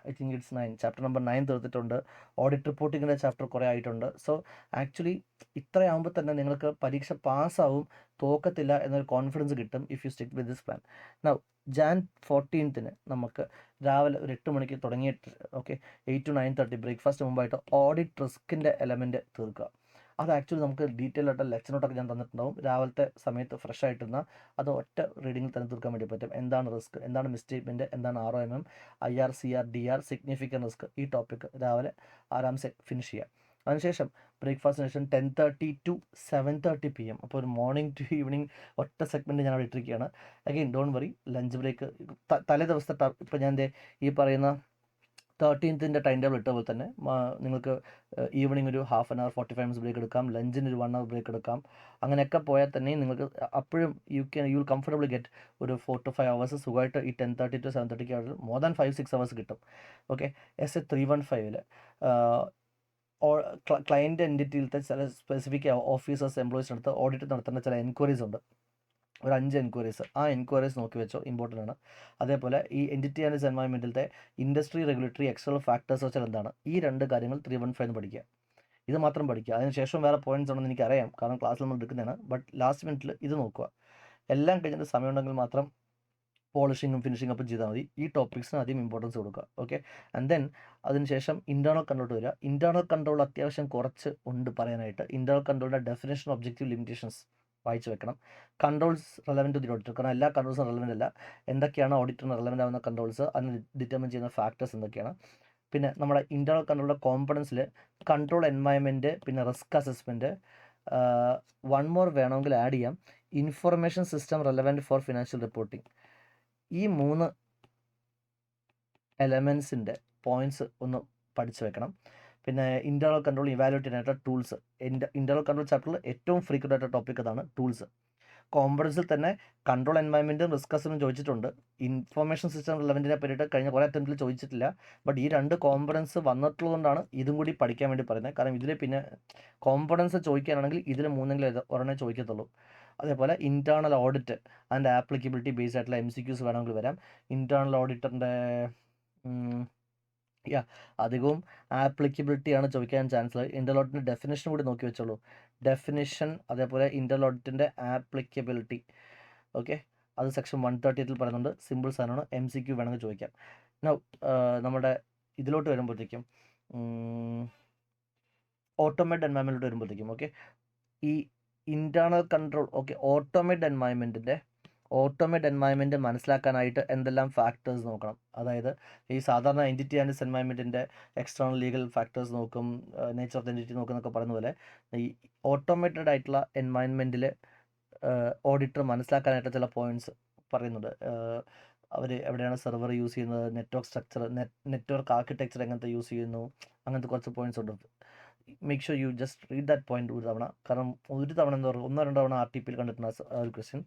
I think it's 9, chapter number 9 തീർത്തിട്ടുണ്ട്. ഓഡിറ്റ് റിപ്പോർട്ടിങ്ങിൻ്റെ ചാപ്റ്റർ കുറേ ആയിട്ടുണ്ട്. സോ ആക്ച്വലി ഇത്രയാകുമ്പോൾ തന്നെ നിങ്ങൾക്ക് പരീക്ഷ പാസ്സാവും, തോക്കത്തില്ല എന്നൊരു കോൺഫിഡൻസ് കിട്ടും if you stick with this plan. Now Jan 14th നമുക്ക് രാവിലെ ഒരു 8 മണിക്ക് തുടങ്ങിയിട്ട് ഓക്കെ 8 to 9:30 ബ്രേക്ക്ഫാസ്റ്റ് മുമ്പായിട്ട് ഓഡിറ്റ് റിസ്കിൻ്റെ എലമെൻറ്റ് തീർക്കുക. അത് ആക്ച്വലി നമുക്ക് ഡീറ്റെയിൽ ആയിട്ട് ലെക്ചർ നോട്ടൊക്കെ ഞാൻ തന്നിട്ടുണ്ടാവും. രാവിലത്തെ സമയത്ത് ഫ്രഷ് ആയിട്ടിരുന്ന അത് ഒറ്റ റീഡിങ്ങിൽ തന്നെ തീർക്കാൻ വേണ്ടി പറ്റും. എന്താണ് റിസ്ക്, എന്താണ് മിസ്റ്റേറ്റ്മെൻറ്റ്, എന്താണ് ROMM, IR, CR, DR, significant risk, ഈ ടോപ്പിക്ക് രാവിലെ ആരാംസെ ഫിനിഷ് ചെയ്യുക. അതിനുശേഷം ബ്രേക്ക്ഫാസ്റ്റിന് ശേഷം 10:30 to 7:30 PM, അപ്പോൾ ഒരു മോർണിംഗ് ടു ഈവനിങ് ഒറ്റ സെഗ്മെൻറ്റ് ഞാൻ അവിടെ ഇട്ടിരിക്കുകയാണ്. Again don't worry, lunch break തലേ ദിവസത്തെ ഇപ്പോൾ ഞാൻ ഈ പറയുന്ന 13th ടൈം ടേബിൾ ഇട്ട പോലെ തന്നെ നിങ്ങൾക്ക് ഈവനിങ് ഒരു 1/2 hour 45 minutes ബ്രേക്ക് എടുക്കാം, ലഞ്ചിന് ഒരു 1 hour ബ്രേക്ക് എടുക്കാം. അങ്ങനെയൊക്കെ പോയാൽ തന്നെ നിങ്ങൾക്ക് അപ്പോഴും യു വിൽ കംഫർട്ടബിൾ ഗെറ്റ് ഒരു 4 to 5 hours സുഖമായിട്ട് ഈ 10:30 to 7:30 മോർ ദാൻ 5-6 hours കിട്ടും. ഓക്കെ, SA 315 ക്ലയൻറ്റ് എൻറ്റിറ്റിയിലത്തെ ചില സ്പെസിഫിക് ഓഫീസേഴ്സ് എംപ്ലോയീസിന് അടുത്ത് ഓഡിറ്റ് നടത്തേണ്ട ചില എൻക്വയറീസ് ഉണ്ട്. ഒരു 5 എൻക്വയറീസ്. ആ എൻക്വയറീസ് നോക്കി വെച്ചോ, ഇമ്പോർട്ടൻ്റ് ആണ്. അതേപോലെ ഈ എൻറ്റിറ്റി ആൻഡ് ഇറ്റ്സ് എൻവയോൺമെൻറ്റിലത്തെ ഇൻഡസ്ട്രി, റെഗുലേറ്ററി, എക്സ്റ്റേണൽ ഫാക്ടേഴ്സ് വെച്ചാൽ എന്താണ്, ഈ 2 കാര്യങ്ങൾ 315 പഠിക്കുക. ഇത് മാത്രം പഠിക്കുക. അതിനുശേഷം വേറെ പോയിന്റ്സ് ഉണ്ടെന്ന് എനിക്കറിയാം, കാരണം ക്ലാസ്സിൽ നമ്മൾ എടുക്കുന്നതാണ്. ബട്ട് ലാസ്റ്റ് മിനിറ്റിൽ ഇത് നോക്കുക. എല്ലാം കഴിഞ്ഞിട്ട് സമയമുണ്ടെങ്കിൽ മാത്രം പോളിഷിങ്ങും ഫിനിഷിംഗ് അപ്പം ചെയ്താൽ മതി. ഈ ടോപ്പിക്സിന് ആദ്യം ഇമ്പോർട്ടൻസ് കൊടുക്കുക. ഓക്കെ, ആൻഡ് ദെൻ അതിനുശേഷം ഇൻറ്റേർണൽ കൺട്രോൾ വരിക. ഇൻറ്റേർണൽ കൺട്രോൾ അത്യാവശ്യം കുറച്ച് ഉണ്ട് പറയാനായിട്ട്. ഇൻറ്റേർണൽ കൺട്രോളിൻ്റെ ഡെഫിനേഷൻ, ഒബ്ജക്റ്റീവ്, ലിമിറ്റേഷൻസ് വായിച്ചു വെക്കണം. Controls relevant to the auditor, കാരണം എല്ലാ കൺട്രോൾസും റെലവൻ്റ് അല്ല. എന്തൊക്കെയാണ് ഓഡിറ്ററിന് റെലവൻ്റ് ആവുന്ന കൺട്രോൾസ്, അതിന് ഡിറ്റർമിൻ ചെയ്യുന്ന ഫാക്ടേഴ്സ് എന്തൊക്കെയാണ്. പിന്നെ നമ്മുടെ ഇൻറ്റേർണൽ കൺട്രോളിൻ്റെ കോമ്പണൻസിൽ കൺട്രോൾ എൻവയൺമെൻറ്റ്, പിന്നെ റിസ്ക് അസസ്മെൻറ്റ്, 1 more വേണമെങ്കിൽ ആഡ് ചെയ്യാം, information system relevant for financial reporting. ഈ 3 എലമെൻസിൻ്റെ പോയിൻറ്റ്സ് ഒന്ന് പഠിച്ചു വെക്കണം. പിന്നെ ഇൻറ്റേർണൽ കൺട്രോൾ ഇവാലുവേറ്റ് ചെയ്യാനായിട്ട് ടൂൾസ്, ഇൻറ്റേർണൽ കൺട്രോൾ ചാപ്റ്ററിൽ ഏറ്റവും ഫ്രീക്വൻ്റ് ആയിട്ട് ടോപ്പിക് അതാണ് ടൂൾസ്. കോമ്പണൻസിൽ തന്നെ കൺട്രോൾ എൻവയൺമെൻറ്റും റിസ്ക് അസസ്മെൻറ്റും ചോദിച്ചിട്ടുണ്ട്. ഇൻഫർമേഷൻ സിസ്റ്റം റിലവൻറ്റിനെ പറ്റിയിട്ട് കഴിഞ്ഞ കുറേ അറ്റംപ്റ്റിൽ ചോദിച്ചിട്ടില്ല. ബട്ട് ഈ 2 കോമ്പണൻസ് വന്നിട്ടുള്ളതുകൊണ്ടാണ് ഇതും കൂടി പഠിക്കാൻ വേണ്ടി പറയുന്നത്. കാരണം ഇതിൽ പിന്നെ കോമ്പണൻസ് ചോദിക്കാനാണെങ്കിൽ ഇതിൽ 3 ഒരെണ്ണേ ചോദിക്കത്തുള്ളൂ. അതേപോലെ ഇൻറ്റേർണൽ ഓഡിറ്റ് അതിൻ്റെ ആപ്ലിക്കബിലിറ്റി ബേസ്ഡ് ആയിട്ടുള്ള MCQs വേണമെങ്കിൽ വരാം. ഇൻറ്റേർണൽ ഓഡിറ്ററിൻ്റെ അധികവും ആപ്ലിക്കബിലിറ്റിയാണ് ചോദിക്കാൻ ചാൻസ് ഉള്ളത്. ഇൻറ്റേർണൽ ഓഡിറ്റിൻ്റെ ഡെഫിനേഷൻ കൂടി നോക്കി വെച്ചോളൂ. ഡെഫിനിഷൻ, അതേപോലെ ഇൻറ്റേർണൽ ഓഡിറ്റിൻ്റെ ആപ്ലിക്കബിലിറ്റി. ഓക്കെ, അത് സെക്ഷൻ 138 പറയുന്നുണ്ട്. സിമ്പിൾ സാധനമാണ്, MCQ വേണമെങ്കിൽ ചോദിക്കാം. നൗ നമ്മുടെ ഇതിലോട്ട് വരുമ്പോഴത്തേക്കും ഓട്ടോമേറ്റ് എൻവയൺമെൻറ്റിലോട്ട് വരുമ്പോഴത്തേക്കും ഓക്കെ, ഈ internal control okay, automate environment മനസ്സിലാക്കാനായിട്ട് എന്തെല്ലാം ഫാക്ടേഴ്സ് നോക്കണം. അതായത് ഈ സാധാരണ എൻറ്റിറ്റി ആൻഡ് എൻവയൺമെൻറ്റിൻ്റെ എക്സ്റ്റേണൽ ലീഗൽ ഫാക്ടേഴ്സ് നോക്കും, നേച്ചർ ഓഫ് ദ എൻറ്റിറ്റി നോക്കും എന്നൊക്കെ പറയുന്ന പോലെ ഈ ഓട്ടോമേറ്റഡ് ആയിട്ടുള്ള എൻവയൺമെൻറ്റിൽ ഓഡിറ്റർ മനസ്സിലാക്കാനായിട്ട് ചില പോയിൻറ്റ്സ് പറയുന്നുണ്ട്. അവർ എവിടെയാണ് സെർവർ യൂസ് ചെയ്യുന്നത്, നെറ്റ്വർക്ക് സ്ട്രക്ചർ, നെറ്റ്വർക്ക് ആർക്കിടെക്ചർ എങ്ങനത്തെ യൂസ് ചെയ്യുന്നു, അങ്ങനത്തെ കുറച്ച് പോയിൻറ്റ്സ് ഉണ്ട്. Make sure you just read that point ഒരു തവണ, കാരണം ഒരു തവണ എന്താ പറയുക 1-2 തവണ RTPയിൽ കണ്ടിട്ടുള്ള ഒരു ക്വസ്റ്റ്യൻ.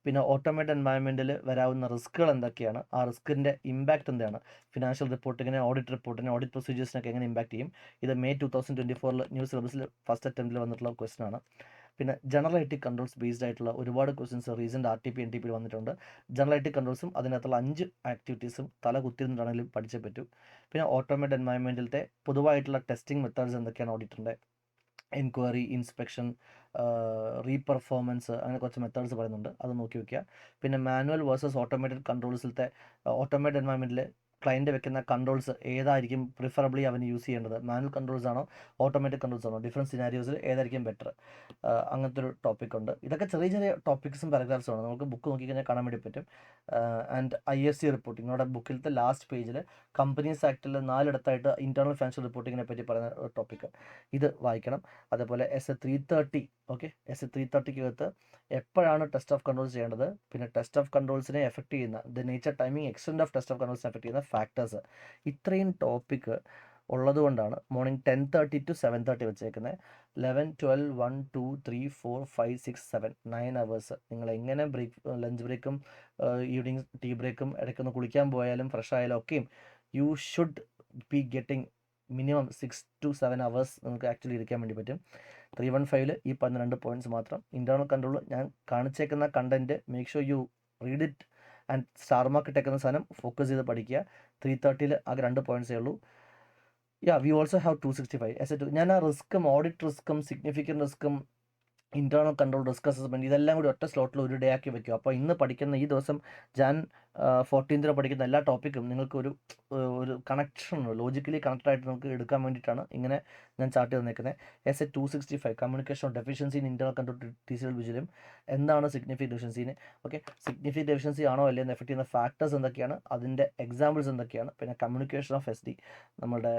പിന്നെ ഓട്ടോമേറ്റഡ് എൻവയൺമെൻറ്റിൽ വരാവുന്ന റിസ്ക്കുകൾ എന്തൊക്കെയാണ്, ആ റിസ്കിൻ്റെ ഇമ്പാക്റ്റ് എന്താണ്, ഫിനാൻഷ്യൽ റിപ്പോർട്ടിങ്ങിനെ, ഓഡിറ്റ് റിപ്പോർട്ടിനെ, ഓഡിറ്റ് പ്രൊസീജിയേഴ്സിനൊക്കെ എങ്ങനെ ഇമ്പാക്റ്റ് ചെയ്യും. ഇത് May 2024 ന്യൂ സിലബസിൽ ഫസ്റ്റ് അറ്റംപ്റ്റിൽ വന്നിട്ടുള്ള ക്വസ്റ്റൻ ആണ്. പിന്നെ general I T controls based ആയിട്ടുള്ള ഒരുപാട് ക്വസ്റ്റ്യൻസ് റീസെൻറ്റ് RTP NTPയിൽ വന്നിട്ടുണ്ട്. ജനറൽ ഐ ടി കൺട്രോൾസും അതിനകത്തുള്ള 5 ആക്ടിവിറ്റീസും തല കുത്തിരുന്നിട്ടാണെങ്കിലും പഠിച്ചേ പറ്റൂ. പിന്നെ ഓട്ടോമേറ്റഡ് എൻവയൺമെൻറ്റിലത്തെ പൊതുവായിട്ടുള്ള ടെസ്റ്റിംഗ് മെത്തേഡ്സ് എന്തൊക്കെയാണ് ഓഡിറ്റിൻ്റെ, എൻക്വയറി, ഇൻസ്പെക്ഷൻ, റീപെർഫോമൻസ്, അങ്ങനെ കുറച്ച് മെത്തേഡ്സ് പറയുന്നുണ്ട്, അത് നോക്കി വയ്ക്കുക. പിന്നെ മാനുവൽ വേഴ്സസ് ഓട്ടോമേറ്റഡ് കൺട്രോൾസിലത്തെ ഓട്ടോമേറ്റഡ് എൻവയൺമെൻറ്റിൽ ക്ലയൻറ്റ് വെക്കുന്ന കൺട്രോൾസ് ഏതായിരിക്കും പ്രിഫറബിളി അവന് യൂസ് ചെയ്യേണ്ടത്, മാനുവൽ കൺട്രോൾസ് ആണോ ഓട്ടോമാറ്റിക് കൺട്രോൾസ് ആണോ, ഡിഫറെൻറ്റ് സിനാരിയോസിൽ ഏതായിരിക്കും ബെറ്റർ, അങ്ങനത്തെ ഒരു ടോപ്പിക് ഉണ്ട്. ഇതൊക്കെ ചെറിയ ചെറിയ ടോപ്പിക്സും പാരഗ്രാഫ്സും ആണ്, നമുക്ക് ബുക്ക് നോക്കിക്കഴിഞ്ഞാൽ കാണാൻ വേണ്ടി പറ്റും. ആൻഡ് IFC റിപ്പോർട്ടിംഗ്, നമ്മുടെ ബുക്കിലത്തെ ലാസ്റ്റ് പേജിൽ കമ്പനീസ് ആക്ടിൽ 4 ഇൻറ്റേർണൽ ഫിനാൻഷ്യൽ റിപ്പോർട്ടിങ്ങിനെ പറ്റി പറയുന്ന ടോപ്പിക്ക്, ഇത് വായിക്കണം. അതേപോലെ SA 330 ഓക്കെ, SA 330 എപ്പോഴാണ് ടെസ്റ്റ് ഓഫ് കൺട്രോൾസ് ചെയ്യേണ്ടത്, പിന്നെ ടെസ്റ്റ് ഓഫ് കൺട്രോൾസിനെ എഫക്റ്റ് ചെയ്യുന്ന the nature, timing, extent of test of കൺട്രോൾസിനെ എഫക്റ്റ് ചെയ്യുന്ന ഫാക്ടേഴ്സ്, ഇത്രയും ടോപ്പിക്ക് ഉള്ളതുകൊണ്ടാണ് മോർണിംഗ് 10:30 to 7:30 വെച്ചേക്കുന്നത്. 11, 12, 1, 2, 3, 4, 5, 6, 7 9 അവേഴ്സ് നിങ്ങൾ എങ്ങനെ ലഞ്ച് ബ്രേക്കും ഈവനിങ് ടീ ബ്രേക്കും ഇടയ്ക്കൊന്ന് കുളിക്കാൻ പോയാലും ഫ്രഷ് ആയാലും ഒക്കെയും you should be getting minimum 6 to 7 hours നിങ്ങൾക്ക് ആക്ച്വലി ഇരിക്കാൻ വേണ്ടി പറ്റും. 315 ഈ 12 പോയിൻറ്റ്സ് മാത്രം. ഇൻറ്റേർണൽ കൺട്രോൾ ഞാൻ കാണിച്ചേക്കുന്ന content make sure you read it and star mark ഇട്ടേക്കുന്ന സാധനം ഫോക്കസ് ചെയ്ത് പഠിക്കുക. 330 ആകെ 2 പോയിൻറ്റ്സേ ഉള്ളൂ. വി ഓൾസോ ഹാവ് 265 ഞാൻ ആ റിസ്ക്കും, ഓഡിറ്റ് റിസ്ക്കും, സിഗ്നിഫിക്കൻറ്റ് റിസ്ക്കും, ഇൻറ്റേർണൽ കൺട്രോൾ, റിസ്ക് അസസ്മെൻറ്റ്, ഇതെല്ലാം കൂടി ഒറ്റ സ്ലോട്ടിൽ ഒരു ഡേ ആക്കി വെക്കും. അപ്പോൾ ഇന്ന് പഠിക്കുന്ന ഈ ദിവസം Jan 14 പഠിക്കുന്ന എല്ലാ ടോപ്പിക്കും നിങ്ങൾക്ക് ഒരു കണക്ഷൻ, ലോജിക്കലി കണക്റ്റഡ് ആയിട്ട് നമുക്ക് എടുക്കാൻ വേണ്ടിയിട്ടാണ് ഇങ്ങനെ ഞാൻ ചാർട്ട് തന്നേക്കുന്നത്. SA 265 communication deficiency in internal control TCL വിജിലും എന്താണ് സിഗ്നിഫിക്കൻറ്റ് ഡെഫിഷ്യൻസിന്, ഓക്കെ, സിഗ്നിഫിക്കൻറ്റ് ഡെഫിഷ്യൻസി ആണോ അല്ലേ എന്ന് എഫക്റ്റ് ചെയ്യുന്ന ഫാക്ടേഴ്സ് എന്തൊക്കെയാണ്, അതിൻ്റെ എക്സാമ്പിൾസ് എന്തൊക്കെയാണ്, പിന്നെ കമ്മ്യൂണിക്കേഷൻ ഓഫ് SD, നമ്മുടെ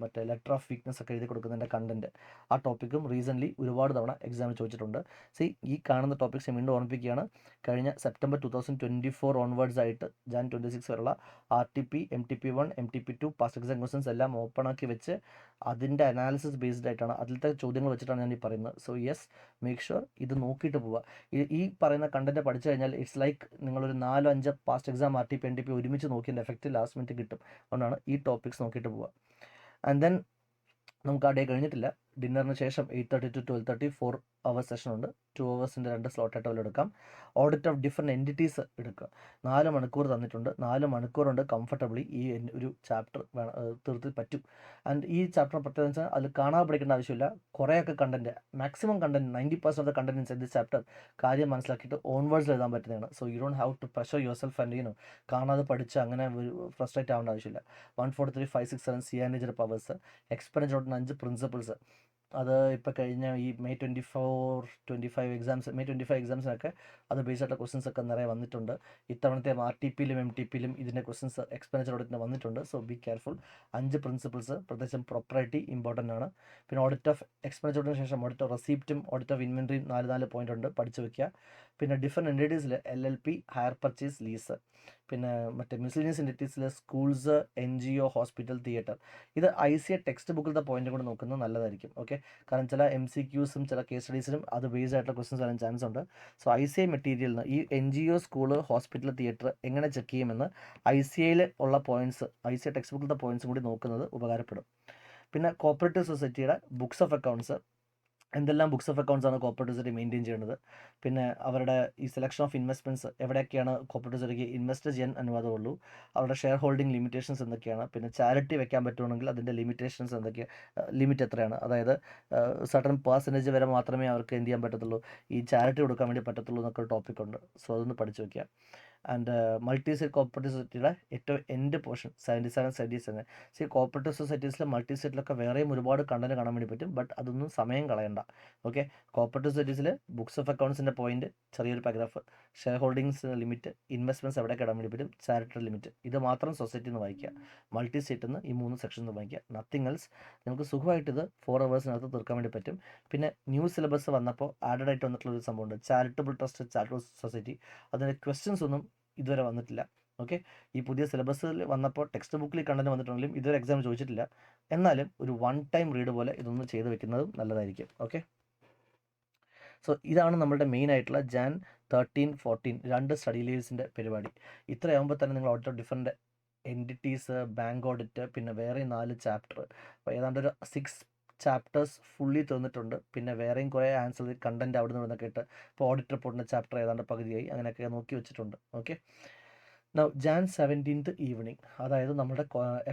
മറ്റേ ലെറ്റർ ഓഫ് വീക്ക്നെസ് ഒക്കെ എഴുതി കൊടുക്കുന്നതിൻ്റെ കണ്ടൻറ്റ്, ആ ടോപ്പിക്കും റീസെൻ്റ്ലി ഒരുപാട് തവണ എക്സാമിൽ ചോദിച്ചിട്ടുണ്ട്. ഈ കാണുന്ന ടോപ്പിക്സ് വീണ്ടും ഓർമ്മിപ്പിക്കുകയാണ്. കഴിഞ്ഞ September 2024 ഓൺവേർഡ്സ് ആയിട്ട് Jan 26 വരെയുള്ള RTP, MTP1, MTP2 past exam questions എല്ലാം ഓപ്പൺ ആക്കി വെച്ച് അതിൻ്റെ അനാലിസിസ് ബേസ്ഡ് ആയിട്ടാണ്, അതിലത്തെ ചോദ്യങ്ങൾ വെച്ചിട്ടാണ് ഞാൻ ഈ പറയുന്നത്. സോ യെസ്, മേക്ക് ഷുവർ ഇത് നോക്കിയിട്ട് പോവുക. ഈ പറയുന്ന കണ്ടൻറ്റ് പഠിച്ചു കഴിഞ്ഞാൽ ഇറ്റ്സ് ലൈക്ക് നിങ്ങളൊരു 4-5 പാസ്റ്റ് എക്സാം RTP, NTP ഒരുമിച്ച് നോക്കിയതിൻ്റെ എഫക്റ്റ് ലാസ്റ്റ് മിനിറ്റ് കിട്ടും. അതുകൊണ്ടാണ് ഈ ടോപ്പിക്സ് നോക്കിയിട്ട് പോവുക. ആൻഡ് ദെൻ നമുക്ക് ആ ഡേ കഴിഞ്ഞിട്ടില്ല, ഡിന്നറിന് ശേഷം 8:30 to 12:30 4 hours സെഷൻ ഉണ്ട്. 2 hours 2 സ്ലോട്ടായിട്ട് അതിൽ എടുക്കാം. ഓഡിറ്റ് ഓഫ് ഡിഫറെൻറ്റ് എൻറ്റിറ്റീസ് എടുക്കുക. 4 മണിക്കൂർ തന്നിട്ടുണ്ട്. 4 മണിക്കൂർ കൊണ്ട് കംഫർട്ടബിളി ഈ ഒരു ചാപ്റ്റർ തീർത്ത് പറ്റും. ആൻഡ് ഈ ചാപ്റ്റർ പ്രത്യേകത വെച്ചാൽ അതിൽ കാണാതെ പഠിക്കേണ്ട ആവശ്യമില്ല. കുറേയൊക്കെ content, maximum content 90% of the content in this chapter കാര്യം മനസ്സിലാക്കിയിട്ട് ഓൺവേർഡ്സിൽ എഴുതാൻ പറ്റുന്നതാണ്. So you don't have to pressure yourself and കാണാതെ പഠിച്ച് അങ്ങനെ ഫ്രസ്ട്രേറ്റ് ആവേണ്ട ആവശ്യമില്ല. 143, 5, 6, 7 സിയാനേജർ പവേഴ്സ്, എക്സ്പെൻഡിച്ചർ 5 പ്രിൻസിപ്പിൾസ്, അത് ഇപ്പോൾ കഴിഞ്ഞ ഈ May 24, 25 എക്സാംസ്, May 25 എക്സാംസിനൊക്കെ അത് ബേസ് ആയിട്ടുള്ള ക്വസ്റ്റൻസ് ഒക്കെ നിറയെ വന്നിട്ടുണ്ട്. ഇത്തവണത്തെ RTPയിലും MTPയിലും ഇതിൻ്റെ ക്വസ്റ്റൻസ് എക്സ്പെൻഡിച്ചർ ഓഡിറ്റിന് വന്നിട്ടുണ്ട്. So be careful. 5 പ്രിൻസിപ്പിൾസ്, പ്രത്യേകിച്ചും പ്രോപ്പർട്ടി ഇമ്പോർട്ടൻ്റ് ആണ്. പിന്നെ ഓഡിറ്റ് ഓഫ് എക്സ്പെൻഡിച്ചർ ഓഡിറ്റിന് ശേഷം ഓഡിറ്റ് ഓഫ് റെസിപ്റ്റും ഓഡിറ്റ് ഓഫ് ഇൻവെൻട്രിയും 4 പോയിൻ്റ് ഉണ്ട്, പഠിച്ചു വയ്ക്കുക. പിന്നെ ഡിഫറെൻറ്റ് എൻറ്റിറ്റീസിൽ LLP, ഹയർ പർച്ചേസ്, ലീസ്, പിന്നെ മറ്റേ മിസ്ലിനിയസ് എൻറ്റിറ്റീസിൽ സ്കൂൾസ്, NGO, ഹോസ്പിറ്റൽ, തിയേറ്റർ, ഇത് ICA ടെക്സ്റ്റ് ബുക്കിലത്തെ പോയിന്റ് കൂടെ നോക്കുന്നത് നല്ലതായിരിക്കും. ഓക്കെ, കാരണം ചില MCQസും ചില കേസ് സ്റ്റഡീസിലും അത് ബേസ്ഡ് ആയിട്ടുള്ള ക്വസ്റ്റൻസ് വരാൻ ചാൻസ് ഉണ്ട്. സോ ICA മെറ്റീരിയലിന് ഈ NGO, സ്കൂള്, ഹോസ്പിറ്റൽ, തിയേറ്റർ എങ്ങനെ ചെക്ക് ചെയ്യുമെന്ന് ICAയിൽ ഉള്ള പോയിന്റ്സ്, ICA ടെക്സ്റ്റ് ബുക്കിലത്തെ പോയിന്റ്സും കൂടി നോക്കുന്നത് ഉപകാരപ്പെടും. പിന്നെ കോപ്പറേറ്റീവ് സൊസൈറ്റിയുടെ ബുക്സ് ഓഫ് അക്കൗണ്ട്സ്, എന്തെല്ലാം ബുക്സ് ഓഫ് അക്കൗണ്ട്സ് ആണ് കോപ്പറേറ്റീവ് സൊസൈറ്റി മെയിൻറ്റെയിൻ ചെയ്യേണ്ടത്, പിന്നെ അവരുടെ ഈ സെലക്ഷൻ ഓഫ് ഇൻവെസ്റ്റ്മെൻറ്റ്സ് എവിടെയൊക്കെയാണ് കോപ്പറേറ്റീവ് സൊസൈറ്റിക്ക് ഇൻവെസ്റ്റ് ചെയ്യാൻ അനുവാദമുള്ളൂ, അവരുടെ ഷെയർ ഹോൾഡിംഗ് ലിമിറ്റേഷൻസ് എന്തൊക്കെയാണ്, പിന്നെ ചാരിറ്റി വെക്കാൻ പറ്റുവാണെങ്കിൽ അതിൻ്റെ ലിമിറ്റേഷൻസ് എന്തൊക്കെയാണ്, ലിമിറ്റ് എത്രയാണ്, അതായത് സർട്ടൺ പെർസെൻറ്റേജ് വരെ മാത്രമേ അവർക്ക് എന്ത് ചെയ്യാൻ പറ്റത്തുള്ളൂ, ഈ ചാരിറ്റി കൊടുക്കാൻ വേണ്ടി പറ്റത്തുള്ളൂ എന്നൊക്കെ ഒരു ടോപ്പിക്കുണ്ട്. സോ അതൊന്ന് പഠിച്ചു വയ്ക്കുക. ആൻഡ് മൾട്ടി സൈറ്റ് കോപ്പറേറ്റീവ് സൊസൈറ്റിയുടെ ഏറ്റവും എൻഡ് പോർഷൻ 77 സി കോപ്പറേറ്റീവ് സൊസൈറ്റീസിലെ മൾട്ടി സൈറ്റിലൊക്കെ വേറെയും ഒരുപാട് കണ്ടന്റ് കാണാൻ വേണ്ടി പറ്റും. ബട്ട് അതൊന്നും സമയം കളയണ്ട. ഓക്കെ, കോപ്പറേറ്റീവ് സൊസൈറ്റീസിൽ ബുക്സ് ഓഫ് അക്കൗണ്ട്സിൻ്റെ പോയിന്റ്, ചെറിയൊരു paragraph, share holdings limit, investments എവിടെയൊക്കെ ഇടാൻ വേണ്ടി പറ്റും, ചാരിറ്ററി ലിമിറ്റ്, ഇത് മാത്രം സൊസൈറ്റിയിൽ നിന്ന് വായിക്കുക. മൾട്ടി സൈറ്റിൽ നിന്ന് ഈ 3 സെക്ഷനിൽ നിന്ന് വായിക്കുക. Nothing else. നിങ്ങൾക്ക് സുഖമായിട്ട് ഇത് 4 hours തീർക്കാൻ വേണ്ടി പറ്റും. പിന്നെ ന്യൂ സിലബസ് വന്നപ്പോൾ ആഡഡ് ആയിട്ട് വന്നിട്ടുള്ള ഒരു സംഭവമുണ്ട്, ചാരിറ്റബിൾ ട്രസ്റ്റ്, ചാരിറ്റബിൾ സൊസൈറ്റി. അതിൻ്റെ ക്വസ്റ്റ്യൻസ് ഒന്നും ഇതുവരെ വന്നിട്ടില്ല. ഓക്കെ, ഈ പുതിയ സിലബസിൽ വന്നപ്പോൾ ടെക്സ്റ്റ് ബുക്കിൽ കണ്ടന്റ് വന്നിട്ടുണ്ടെങ്കിലും ഇതുവരെ എക്സാം ചോദിച്ചിട്ടില്ല. എന്നാലും ഒരു 1 ടൈം റീഡ് പോലെ ഇതൊന്ന് ചെയ്ത് വെക്കുന്നതും നല്ലതായിരിക്കും. ഓക്കെ, സോ ഇതാണ് നമ്മളുടെ മെയിൻ ആയിട്ടുള്ള ജാൻ 13, 14 2 സ്റ്റഡി ലീവ്സിൻ്റെ പരിപാടി. ഇത്രയാകുമ്പോൾ തന്നെ നിങ്ങൾ audit different entities, bank audit, പിന്നെ വേറെ 4 ചാപ്റ്റർ, അപ്പോൾ ഏതാണ്ട് ഒരു 6 ചാപ്റ്റേഴ്സ് ഫുള്ളി തീർന്നിട്ടുണ്ട്. പിന്നെ വേറെയും കുറേ ആൻസർ കണ്ടന്റ് അവിടെ നിന്ന് ഇവിടുന്നൊക്കെ ഇട്ട് ഇപ്പോൾ ഓഡിറ്റ് റിപ്പോർട്ടിൻ്റെ ചാപ്റ്റർ ഏതാണ്ട് പകുതിയായി, അങ്ങനെയൊക്കെ നോക്കി വെച്ചിട്ടുണ്ട്. Okay, now Jan 17th evening, അതായത് നമ്മുടെ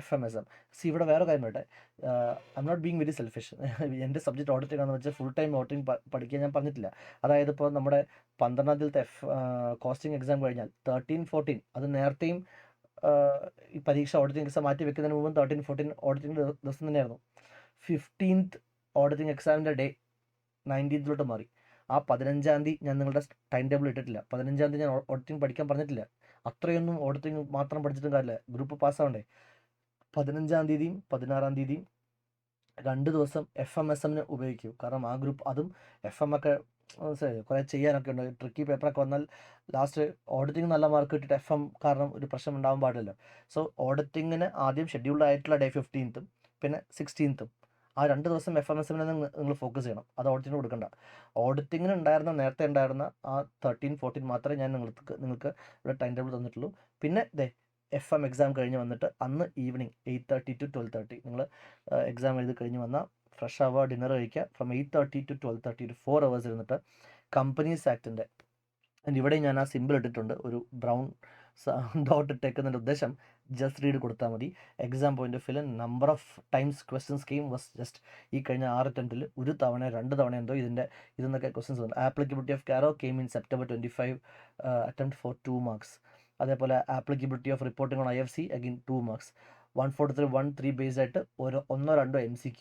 FMSM. ഇവിടെ വേറെ കാര്യം വേട്ടെ, I'm not being very selfish. എൻ്റെ സബ്ജക്റ്റ് ഓഡിറ്റിംഗ് ആണെന്ന് വെച്ചാൽ ഫുൾ ടൈം ഓഡിറ്റിംഗ് പഠിക്കാൻ ഞാൻ പറഞ്ഞിട്ടില്ല. അതായത് ഇപ്പോൾ നമ്മുടെ 12th കോസ്റ്റിംഗ് എക്സാം കഴിഞ്ഞാൽ 13, 14 അത് നേരത്തെയും ഈ പരീക്ഷ ഓഡിറ്റിംഗ് എക്സാം മാറ്റി വെക്കുന്നതിന് മുമ്പ് 13, 14 ഓഡിറ്റിംഗ് ദിവസം തന്നെയായിരുന്നു. 15th ഓഡിറ്റിംഗ് എക്സാമിൻ്റെ ഡേ 19th മാറി. ആ 15-ാം തീയതി ഞാൻ നിങ്ങളുടെ ടൈം ടേബിൾ ഇട്ടിട്ടില്ല. 15-ാം തീയതി ഞാൻ ഓഡിറ്റിംഗ് പഠിക്കാൻ പറഞ്ഞിട്ടില്ല. അത്രയൊന്നും ഓഡിറ്റിംഗ് മാത്രം പഠിച്ചിട്ടും കാര്യമില്ല, ഗ്രൂപ്പ് പാസ്സാവണ്ടേ. 15-ാം തീയതിയും 16-ാം തീയതിയും 2 ദിവസം FMSMന് ഉപയോഗിക്കൂ. കാരണം ആ ഗ്രൂപ്പ്, അതും FM ഒക്കെ കുറേ ചെയ്യാനൊക്കെ ഉണ്ട്. ട്രിക്കി പേപ്പറൊക്കെ വന്നാൽ ലാസ്റ്റ് ഓഡിറ്റിംഗ് നല്ല മാർക്ക് കിട്ടിയിട്ട് FM കാരണം ഒരു പ്രശ്നം ഉണ്ടാവാൻ പാടില്ലല്ലോ. സോ ഓഡിറ്റിങ്ങിന് ആദ്യം ഷെഡ്യൂൾഡ് ആയിട്ടുള്ള ഡേ 15th പിന്നെ 16th, ആ 2 ദിവസം FMSMനെ നിങ്ങൾ ഫോക്കസ് ചെയ്യണം. അത് ഓഡിറ്റിങ്ങിന് കൊടുക്കണ്ട. ഓഡിറ്റിങ്ങിന് നേരത്തെ ഉണ്ടായിരുന്ന ആ 13, 14 മാത്രമേ ഞാൻ നിങ്ങൾക്ക് ഇവിടെ ടൈം ടേബിൾ തന്നിട്ടുള്ളൂ. പിന്നെ FM എക്സാം കഴിഞ്ഞ് വന്നിട്ട് അന്ന് ഈവനിങ് 8:30 to 12:30 നിങ്ങൾ എക്സാം എഴുതി കഴിഞ്ഞ് വന്നാൽ ഫ്രഷ് ആവുക, ഡിന്നർ കഴിക്കുക. ഫ്രം 8:30 to 12:30 ഒരു 4 hours ഇരുന്നിട്ട് കമ്പനീസ് ആക്ടിൻ്റെ, ഇവിടെ ഞാൻ ആ സിമ്പിൾ ഇട്ടിട്ടുണ്ട്, ഒരു ബ്രൗൺ ഡോട്ട് ഇട്ടേക്കുന്നതിൻ്റെ ഉദ്ദേശം ജസ്റ്റ് റീഡ് കൊടുത്താൽ മതി. Exam point of view number of times questions came was just ഈ കഴിഞ്ഞ 6 അറ്റംപ്റ്റിൽ 1 തവണ 2 തവണ എന്തോ ഇതെന്നൊക്കെ ക്വസ്റ്റ്യൻസ് വന്നു. Applicability of CARO came in September 25 attempt for 2 marks. അതേപോലെ applicability of reporting on IFC again 2 marks. 143, 1-3 base ആയിട്ട് 1-2 MCQ.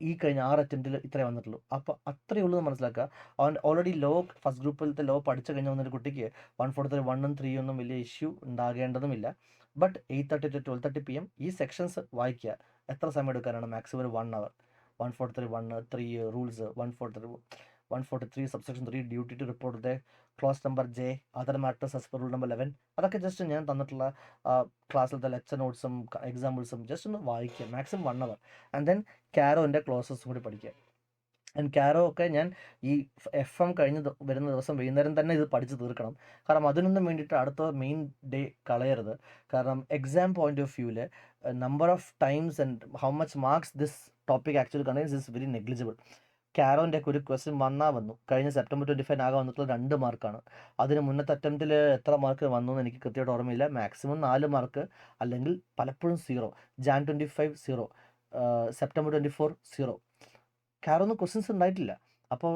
ഈ കഴിഞ്ഞ 6 അറ്റംപ്റ്റിൽ ഇത്രേ വന്നിട്ടുള്ളൂ. അപ്പോൾ അത്രയേ ഉള്ളൂ എന്ന് മനസ്സിലാക്കുക. അവൻ ഓൾറെഡി ഫസ്റ്റ് ഗ്രൂപ്പിലത്തെ പഠിച്ചു കഴിഞ്ഞ വന്നൊരു കുട്ടിക്ക് 143, 1 3 ഒന്നും വലിയ ഇഷ്യൂ ഉണ്ടാകേണ്ടതുമില്ല. ബട്ട് 8:30 to 12:30 PM ഈ സെക്ഷൻസ് വായിക്കുക. എത്ര സമയം എടുക്കാനാണ്? മാക്സിമം ഒരു 1 hour. 143, 1, 3 rules, 143 subsection 3 duty to report the clause number J, other matters as per rule number 11. അതൊക്കെ ജസ്റ്റ് ഞാൻ തന്നിട്ടുള്ള ക്ലാസ്സിലത്തെ ലെക്ചർ നോട്ട്സും എക്സാമ്പിൾസും ജസ്റ്റ് ഒന്ന് വായിക്കുക. Maximum 1 hour. ആൻഡ് ദെൻ കാരോൻ്റെ ക്ലോസസും കൂടി പഠിക്കുക. ആൻഡ് കാരോ ഒക്കെ ഞാൻ ഈ FM കഴിഞ്ഞ് വരുന്ന ദിവസം വൈകുന്നേരം തന്നെ ഇത് പഠിച്ച് തീർക്കണം. കാരണം അതിനൊന്നും വേണ്ടിയിട്ട് അടുത്ത മെയിൻ ഡേ കളയരുത്. കാരണം എക്സാം പോയിന്റ് ഓഫ് വ്യൂവിൽ number of times and how much marks this topic actually contains is very negligible. കാരോൻ്റെ ഒക്കെ ഒരു ക്വസ്റ്റ്യൻ വന്നു കഴിഞ്ഞ September 25 ആകെ വന്നിട്ടുള്ള 2 മാർക്കാണ്. അതിന് മുന്നത്തെ അറ്റംപ്റ്റിൽ എത്ര മാർക്ക് വന്നു എന്ന് എനിക്ക് കൃത്യമായിട്ട് ഓർമ്മയില്ല. മാക്സിമം 4 മാർക്ക്, അല്ലെങ്കിൽ പലപ്പോഴും 0. Jan 25 0, September 24 0. കാരൊന്നും ക്വസ്റ്റ്യൻസ് ഉണ്ടായിട്ടില്ല. അപ്പോൾ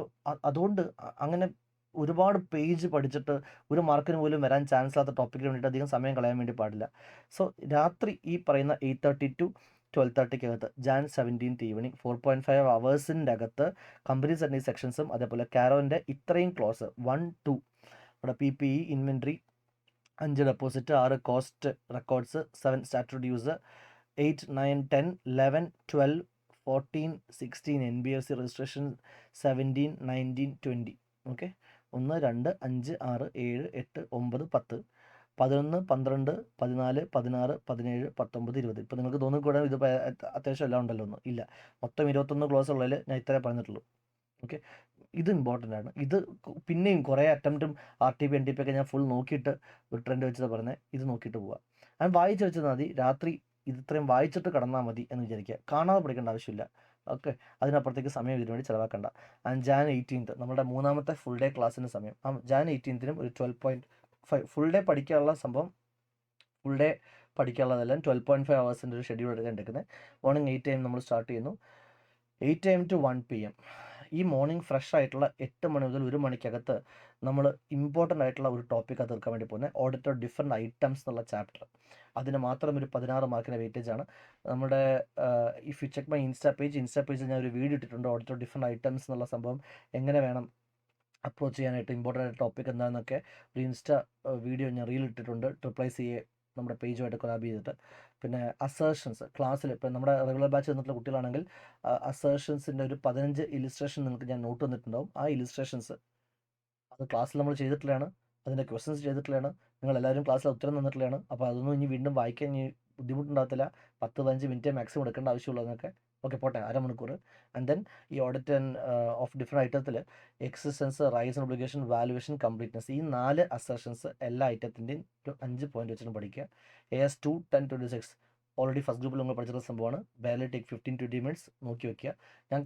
അതുകൊണ്ട് അങ്ങനെ ഒരുപാട് പേജ് പഠിച്ചിട്ട് ഒരു മാർക്കിന് പോലും വരാൻ ചാൻസ് ഇല്ലാത്ത ടോപ്പിക്കിന് വേണ്ടിയിട്ട് അധികം സമയം കളയാൻ വേണ്ടി പാടില്ല. സോ രാത്രി ഈ പറയുന്ന 8:30 to 12:30 Jan 17th evening 4.5 hours അകത്ത് കമ്പനീസ് ആൻഡ് സെക്ഷൻസും അതേപോലെ കാരോൻ്റെ ഇത്രയും ക്ലോസ് 1, 2 ഇവിടെ PPE, inventory, 5 deposit, 6 cost records, 7 statutory dues, 8, 9, 10, 11, 12, 14, 16 NBFC registration, 17, 19, 20. Okay, 1, 2, 5, 6, 7, 8, 9, 10, 11, 12, 14, 16, 17, 19, 20. ഇപ്പോൾ നിങ്ങൾക്ക് തോന്നിക്കൂടെ ഇത് അത്യാവശ്യം എല്ലാം ഉണ്ടല്ലോ ഒന്നും ഇല്ല. മൊത്തം 21 ക്ലോസ് ഉള്ളതിൽ ഞാൻ ഇത്രേ പറഞ്ഞിട്ടുള്ളൂ. ഓക്കെ, ഇത് ഇമ്പോർട്ടൻ്റ് ആണ്. ഇത് പിന്നെയും കുറേ അറ്റംപ്റ്റും RTP NTP ഒക്കെ ഞാൻ ഫുൾ നോക്കിയിട്ട് ഒരു ട്രെൻഡ് വെച്ചത് പറഞ്ഞത്, ഇത് നോക്കിയിട്ട് പോവുക. ഞാൻ വായിച്ച് വെച്ചാൽ മതി. രാത്രി ഇത് ഇത്രയും വായിച്ചിട്ട് കിടന്നാൽ മതി എന്ന് വിചാരിക്കുക. കാണാതെ പഠിക്കേണ്ട ആവശ്യമില്ല. ഓക്കെ, അതിനപ്പുറത്തേക്ക് സമയം ഇതിനു വേണ്ടി ചിലവാക്കണ്ട. ആൻഡ് Jan 18th നമ്മുടെ 3ാമത്തെ ഫുൾ ഡേ ക്ലാസ്സിൻ്റെ സമയം. Jan 18th ഒരു 12.5 ഫുൾ ഡേ പഠിക്കാനുള്ള സംഭവം. ഫുൾ ഡേ പഠിക്കാനുള്ളതെല്ലാം 12.5 hours ഒരു ഷെഡ്യൂൾ എടുക്കാൻ എടുക്കുന്നത്. മോർണിംഗ് 8 AM നമ്മൾ സ്റ്റാർട്ട് ചെയ്യുന്നു. 8 AM to 1 PM ഈ മോർണിംഗ് ഫ്രഷ് ആയിട്ടുള്ള 8 മണി മുതൽ 1 മണിക്കകത്ത് നമ്മൾ ഇമ്പോർട്ടൻ്റ് ആയിട്ടുള്ള ഒരു ടോപ്പിക്കാണ് തീർക്കാൻ വേണ്ടി പോകുന്നത്. ഓഡിറ്റ് ഓഫ് ഡിഫറെൻറ്റ് ഐറ്റംസ് എന്നുള്ള ചാപ്റ്റർ. അതിന് മാത്രം ഒരു 16 മാർക്കിൻ്റെ വെയിറ്റേജ് ആണ്. നമ്മുടെ if you check my insta പേജിൽ ഞാൻ ഒരു വീഡിയോ ഇട്ടിട്ടുണ്ട്. ഓഡിറ്റ് ഓഫ് ഡിഫറെൻറ്റ് ഐറ്റംസ് എന്നുള്ള സംഭവം എങ്ങനെ വേണം അപ്രോച്ച് ചെയ്യാനായിട്ട്, ഇമ്പോർട്ടൻ്റ് ആയിട്ട് ടോപ്പിക് എന്താണെന്നൊക്കെ ഒരു ഇൻസ്റ്റാ വീഡിയോ ഞാൻ റീൽ ഇട്ടിട്ടുണ്ട്. CCA നമ്മുടെ പേജുമായിട്ട് കൊലാബ് ചെയ്തിട്ട്. പിന്നെ അസേർഷൻസ് ക്ലാസ്സിൽ ഇപ്പോൾ നമ്മുടെ റെഗുലർ ബാച്ച് വന്നിട്ടുള്ള കുട്ടികളാണെങ്കിൽ അസേർഷൻസിൻ്റെ ഒരു 15 ഇലിസ്ട്രേഷൻ നിങ്ങൾക്ക് ഞാൻ നോട്ട് വന്നിട്ടുണ്ടാവും. ആ ഇലിസ്ട്രേഷൻസ് അത് ക്ലാസ്സിൽ നമ്മൾ ചെയ്തിട്ടുള്ളതാണ്, അതിൻ്റെ ക്വസ്റ്റ്യൻസ് ചെയ്തിട്ടുള്ളതാണ്, നിങ്ങളെല്ലാവരും ക്ലാസ്സിൽ ഉത്തരം തന്നിട്ടുള്ളതാണ്. അപ്പോൾ അതൊന്നും ഇനി വീണ്ടും വായിക്കാൻ ഇനി ബുദ്ധിമുട്ടുണ്ടാകത്തില്ല. 10-15 മിനിറ്റ് മാക്സിമം എടുക്കേണ്ട ആവശ്യമുള്ളതെന്നൊക്കെ. ഓക്കെ പോട്ടെ, അരമണിക്കൂർ. ആൻഡ് ദെൻ ഈ ഓഡിറ്റ് ആൻഡ് ഓഫ് ഡിഫറെൻറ്റ് ഐറ്റത്തിൽ existence, rights and obligation, valuation, completeness, ഈ 4 അസർഷൻസ് എല്ലാ ഐറ്റത്തിൻ്റെയും ഒരു 5 പോയിന്റ് വെച്ചിട്ട് പഠിക്കുക. AS 2, 10, 26 ഓൾറെഡി ഫസ്റ്റ് ഗ്രൂപ്പിൽ നിങ്ങൾ പഠിച്ചിട്ടുള്ള സംഭവമാണ്. ബാലി ടേക്ക് 15-20 മിനിറ്റ്സ് നോക്കി വെക്കുക. ഞാൻ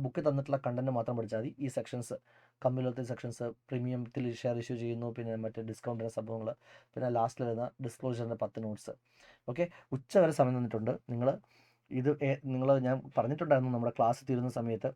ബുക്കിൽ തന്നിട്ടുള്ള കണ്ടന്റ് മാത്രം പഠിച്ചാൽ മതി. ഈ സെക്ഷൻസ് കമ്പനിയിലത്തെ സെക്ഷൻസ്, പ്രീമിയത്തിൽ ഷെയർ ഇഷ്യൂ ചെയ്യുന്നു, പിന്നെ മറ്റേ ഡിസ്കൗണ്ടിൻ്റെ സംഭവങ്ങൾ, പിന്നെ ലാസ്റ്റിൽ വരുന്ന ഡിസ്ക്ലോഷറിൻ്റെ 10 നോട്ട്സ്. ഓക്കെ, ഉച്ച വരെ സമയം തന്നിട്ടുണ്ട്. നിങ്ങൾ ഞാൻ പറഞ്ഞിട്ടുണ്ടായിരുന്നു നമ്മുടെ ക്ലാസ് തീരുന്ന സമയത്ത്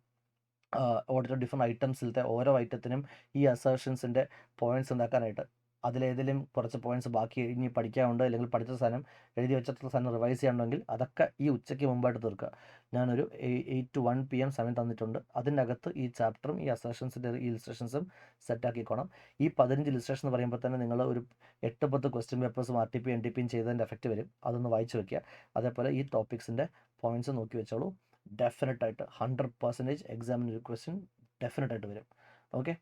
ഓഡിറ്റ് ഡിഫറെൻറ്റ് ഐറ്റംസിലത്തെ ഓരോ ഐറ്റത്തിനും ഈ അസേർഷൻസിൻ്റെ പോയിന്റ്സ് ഉണ്ടാക്കാനായിട്ട്. അതിലേതെങ്കിലും കുറച്ച് പോയിന്റ്സ് ബാക്കി ഇനി പഠിക്കാനുണ്ട്, അല്ലെങ്കിൽ പഠിച്ച സാധനം എഴുതി വെച്ചിട്ടുള്ള സാധനം റിവൈസ് ചെയ്യാനുണ്ടെങ്കിൽ അതൊക്കെ ഈ ഉച്ചയ്ക്ക് മുമ്പായിട്ട് തീർക്കുക. ഞാനൊരു 8 to 1 PM സമയം തന്നിട്ടുണ്ട്. അതിൻ്റെ അകത്ത് ഈ ചാപ്റ്ററും ഈ അസേർഷൻസിൻ്റെ ഇലിസ്ട്രേഷൻസും സെറ്റാക്കിക്കോണം. ഈ 15 ഇലിസ്ട്രേഷൻ എന്ന് പറയുമ്പോൾ തന്നെ നിങ്ങൾ ഒരു 8-10 ക്വസ്റ്റ്യൻ പേപ്പേഴ്സും RTP NTPയും ചെയ്തതിൻ്റെ എഫക്റ്റ് വരും. അതൊന്ന് വായിച്ച് വെക്കുക. അതേപോലെ ഈ ടോപ്പിക്സിൻ്റെ പോയിന്റ്സ് നോക്കി വെച്ചോളൂ. ഡെഫിനറ്റായിട്ട് 100% എക്സാമിന് ഒരു ക്വസ്റ്റ്യൻ ഡെഫിനറ്റായിട്ട് വരും. ഓക്കെ,